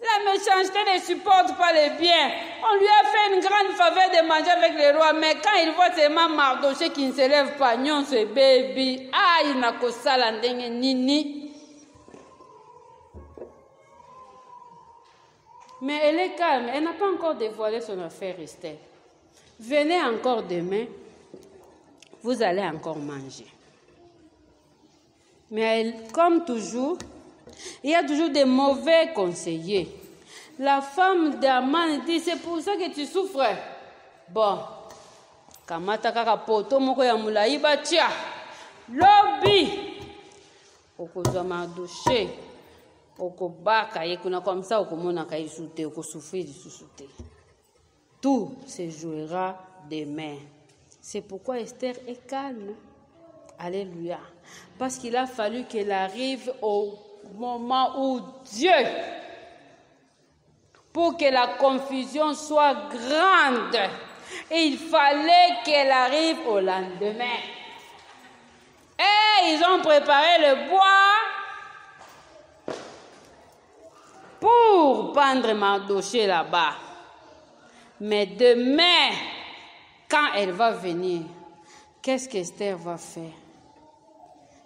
La méchanceté ne supporte pas le bien. On lui a fait une grande faveur de manger avec le roi, mais quand il voit seulement Mardochée qui ne se lève pas, non, ce baby, il n'a que ça la ndenge nini. Mais elle est calme, elle n'a pas encore dévoilé son affaire, Esther. Venez encore demain, vous allez encore manger. Mais comme toujours, il y a toujours des mauvais conseillers. La femme d'Aman dit, c'est pour ça que tu souffres. Bon, kamata kaka poto moko ya mulayi batia. Lobby. Okozwa Mardochée. Okobaka yekuna comme ça okomona ka isute okosouffrir lisusu. Tout se jouera demain. C'est pourquoi Esther est calme. Alléluia. Parce qu'il a fallu qu'elle arrive au moment où Dieu, pour que la confusion soit grande, et il fallait qu'elle arrive au lendemain. Et ils ont préparé le bois pour pendre Mardochée là-bas. Mais demain, quand elle va venir, qu'est-ce qu'Esther va faire?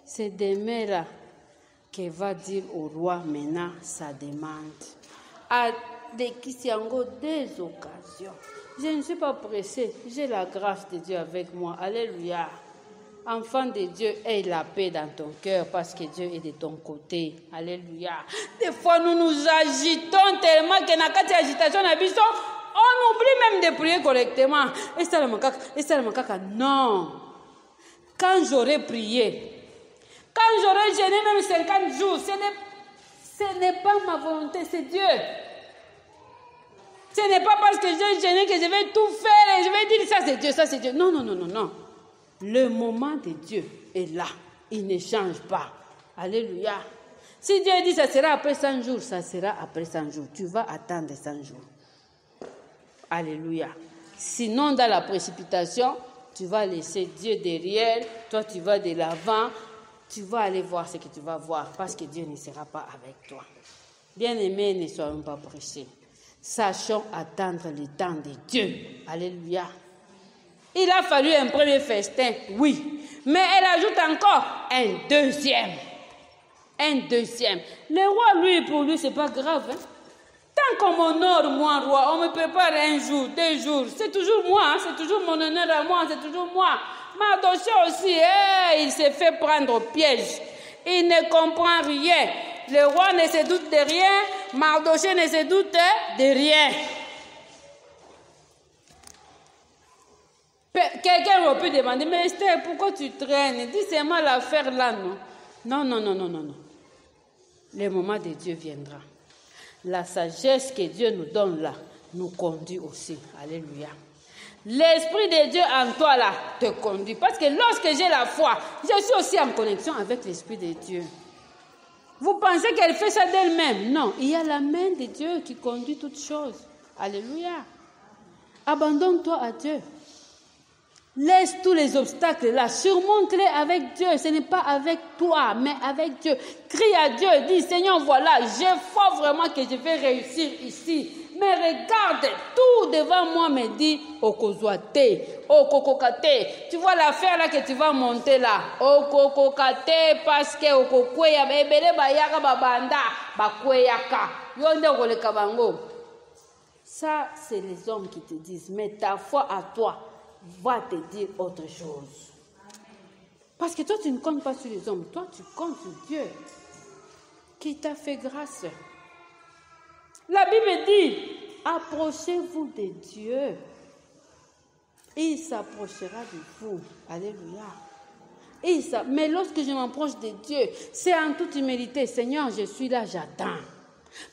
C'est demain là qu'elle va dire au roi maintenant sa demande. À des Kisiango, des occasions. Je ne suis pas pressée. J'ai la grâce de Dieu avec moi. Alléluia. Enfant de Dieu, aie la paix dans ton cœur parce que Dieu est de ton côté. Alléluia. Des fois, nous nous agitons tellement que dans cette agitation, on oublie même de prier correctement. Et ça, le macaque, non. Quand j'aurai prié, quand j'aurai jeûné même 50 jours, ce n'est pas ma volonté, c'est Dieu. Ce n'est pas parce que j'ai jeûné que je vais tout faire et je vais dire ça c'est Dieu, ça c'est Dieu. Non, non, non, non, non. Le moment de Dieu est là. Il ne change pas. Alléluia. Si Dieu dit ça sera après 100 jours, ça sera après 100 jours. Tu vas attendre 100 jours. Alléluia. Sinon, dans la précipitation, tu vas laisser Dieu derrière. Toi, tu vas de l'avant. Tu vas aller voir ce que tu vas voir parce que Dieu ne sera pas avec toi. Bien-aimés, ne soyons pas pressés. Sachons attendre le temps de Dieu. Alléluia. Il a fallu un premier festin, oui. Mais elle ajoute encore un deuxième. Un deuxième. Le roi, lui, pour lui, c'est pas grave. Hein? Tant qu'on m'honore, moi, roi, on me prépare un jour, 2 jours. C'est toujours moi, hein? C'est toujours mon honneur à moi, c'est toujours moi. Mardochée aussi, il s'est fait prendre au piège. Il ne comprend rien. Le roi ne se doute de rien. Mardochée ne se doute de rien. Quelqu'un aurait pu demander, mais Esther, pourquoi tu traînes? Dis seulement l'affaire là, non? Non, non, non, non, non, non. Le moment de Dieu viendra. La sagesse que Dieu nous donne là, nous conduit aussi. Alléluia. L'Esprit de Dieu en toi là te conduit. Parce que lorsque j'ai la foi, je suis aussi en connexion avec l'Esprit de Dieu. Vous pensez qu'elle fait ça d'elle-même? Non, il y a la main de Dieu qui conduit toutes choses. Alléluia. Abandonne-toi à Dieu. Laisse tous les obstacles là, surmonte-les avec Dieu. Ce n'est pas avec toi, mais avec Dieu. Crie à Dieu, dis Seigneur, voilà, j'ai foi vraiment que je vais réussir ici. Mais regarde, tout devant moi me dit Okozwate, Okokokate. Tu vois l'affaire là que tu vas monter là. Okokokate parce que Okokweya, ebele bayaka babanda, bakweyaka. Yonde okoleka bango. Ça, c'est les hommes qui te disent. Mais ta foi à toi va te dire autre chose. Parce que toi, tu ne comptes pas sur les hommes. Toi, tu comptes sur Dieu qui t'a fait grâce. La Bible dit, approchez-vous de Dieu. Il s'approchera de vous. Alléluia. Mais lorsque je m'approche de Dieu, c'est en toute humilité. Seigneur, je suis là, j'attends.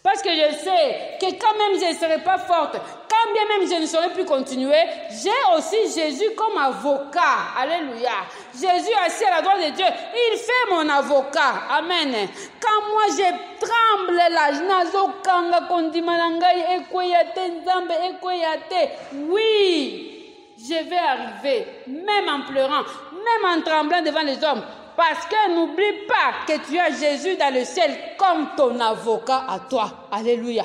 Parce que je sais que quand même je ne serai pas forte, quand bien même je ne saurais plus continuer, j'ai aussi Jésus comme avocat. Alléluia. Jésus assis à la droite de Dieu, il fait mon avocat. Amen. Quand moi je tremble là, nazokanga kondimanangai ekweyate nzambe ekweyate. Oui. Je vais arriver, même en pleurant, même en tremblant devant les hommes. Parce que n'oublie pas que tu as Jésus dans le ciel comme ton avocat à toi. Alléluia.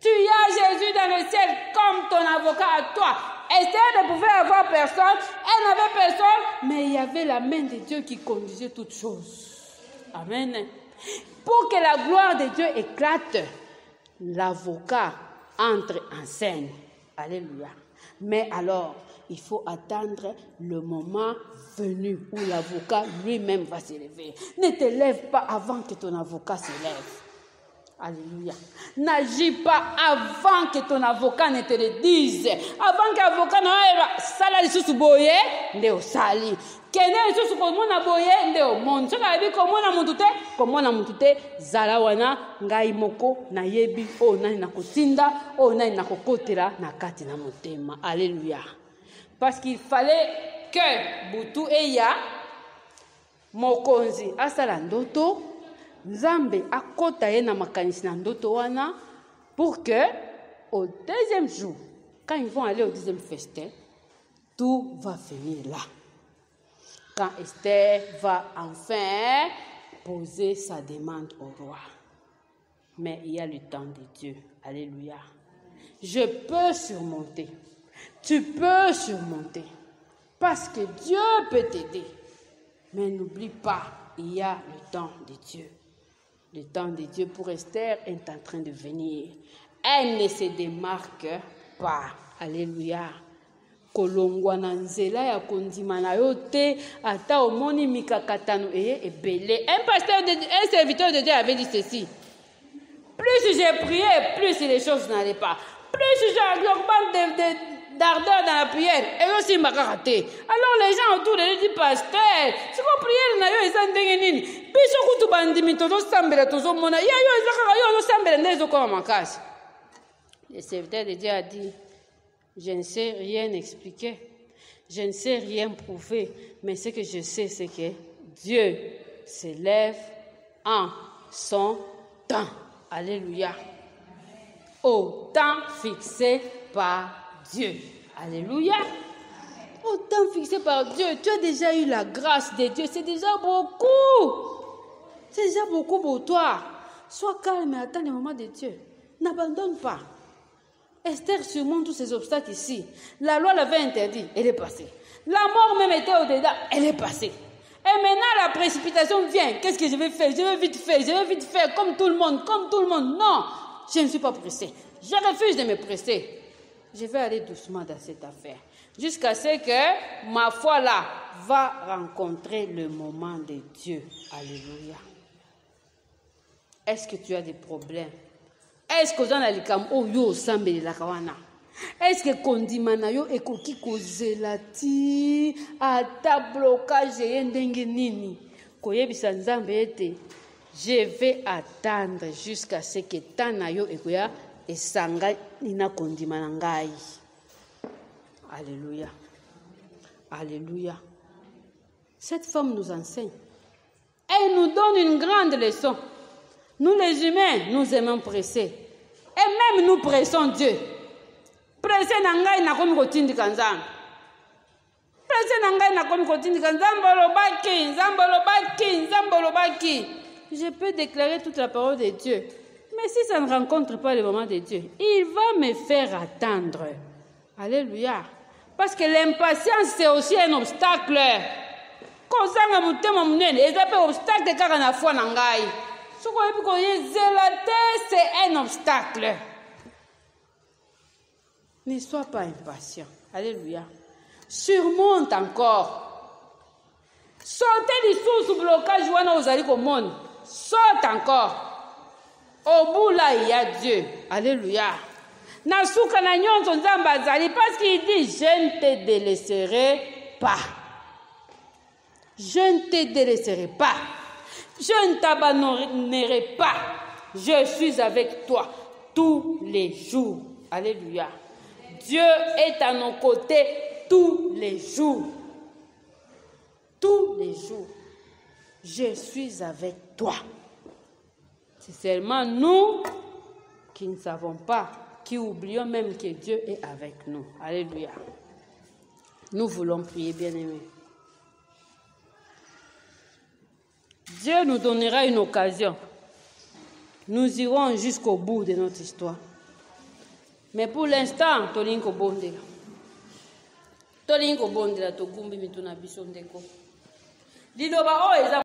Tu as Jésus dans le ciel comme ton avocat à toi. Esther ne pouvait avoir personne, elle n'avait personne, mais il y avait la main de Dieu qui conduisait toutes choses. Amen. Pour que la gloire de Dieu éclate, l'avocat entre en scène. Alléluia. Mais alors, il faut attendre le moment venu où l'avocat lui-même va se lever. Ne te lève pas avant que ton avocat se lève. Alléluia. N'agis pas avant que ton avocat ne te le dise. Avant que l'avocat ne dise sala lisusu boye nde sali. Kene lisusu komona boye nde omoni. Soka yebi komona mutu te zala wana ngai moko na yebi o nani na kotinda o nani na kokotela na kati na motema. Alléluia. Parce qu'il fallait que butu eya mokonzi asala ndoto Nzambe akota ye na makanisi na ndoto wana pour que au deuxième jour, quand ils vont aller au deuxième festin, tout va finir là. Quand Esther va enfin poser sa demande au roi. Mais il y a le temps de Dieu. Alléluia. Je peux surmonter. Tu peux surmonter. Parce que Dieu peut t'aider. Mais n'oublie pas, il y a le temps de Dieu. Le temps de Dieu pour Esther est en train de venir. Elle ne se démarque pas. Alléluia. Kolongwa na nzela ya kondima na yo te ata omoni mikakatano ebele. Un serviteur de Dieu avait dit ceci. Plus j'ai prié, plus les choses n'allaient pas. Plus j'augmente d'ardeur dans la prière, et aussi m'a raté. Alors les gens autour de lui disent, pasteur, si vous priez, na yo eza ndenge nini? Biso kutu bandimi tozo sambela tozo mona. Ya yo eza yo sambela ndezo kwa makasi. Le serviteur de Dieu a dit, je ne sais rien expliquer, je ne sais rien prouver, mais ce que je sais, c'est que Dieu se lève en son temps. Alléluia. Au temps fixé par Dieu. Alléluia. Au temps fixé par Dieu, tu as déjà eu la grâce de Dieu. C'est déjà beaucoup. C'est déjà beaucoup pour toi. Sois calme et attends le moment de Dieu. N'abandonne pas. Esther surmonte tous ces obstacles ici. La loi l'avait interdit, elle est passée. La mort même était au-dedans, elle est passée. Et maintenant la précipitation vient. Qu'est-ce que je vais faire? Je vais vite faire, comme tout le monde. Non, je ne suis pas pressée. Je refuse de me presser. Je vais aller doucement dans cette affaire. Jusqu'à ce que ma foi là va rencontrer le moment de Dieu. Alléluia. Est-ce que tu as des problèmes? Est-ce que tu as des problèmes? Est-ce que kondimana yo ekoki kozelati ata blocage yendenge nini? Koyebisa Nzambe ete je vais attendre jusqu'à ce que tana yo ekoya esanga ina kondimana ngai. Alléluia. Alléluia. Cette femme nous enseigne. Elle nous donne une grande leçon. Nous les humains, nous aimons presser. Et même nous pressons Dieu. Presser nangai na komi kotindika nzambe. Presser nangai na komi kotindika nzambe lobaki. Je peux déclarer toute la parole de Dieu. Mais si ça ne rencontre pas le moment de Dieu, il va me faire attendre. Alléluia. Parce que l'impatience, c'est aussi un obstacle. Kozanga mutema munene, eza pe obstacle kaka na foi na ngai. Soko yebi ko yezela, c'est un obstacle. Ne sois pas impatient. Alléluia. Surmonte encore. Sautez sous blocage wana ozali komona. Saute encore. Au bout là, il y a Dieu. Alléluia. Nasuka na nyonso nzambe azali parce qu'il dit je ne te délaisserai pas. Je ne te délaisserai pas. Je ne t'abandonnerai pas. Je suis avec toi tous les jours. Alléluia. Dieu est à nos côtés tous les jours. Tous les jours. Je suis avec toi. C'est seulement nous qui ne savons pas, qui oublions même que Dieu est avec nous. Alléluia. Nous voulons prier, bien-aimés. Dieu nous donnera une occasion. Nous irons jusqu'au bout de notre histoire. Mais pour l'instant, tolinko bondela. Tolinko bondela to gumbi mituna biso ndeko. Liloba o eza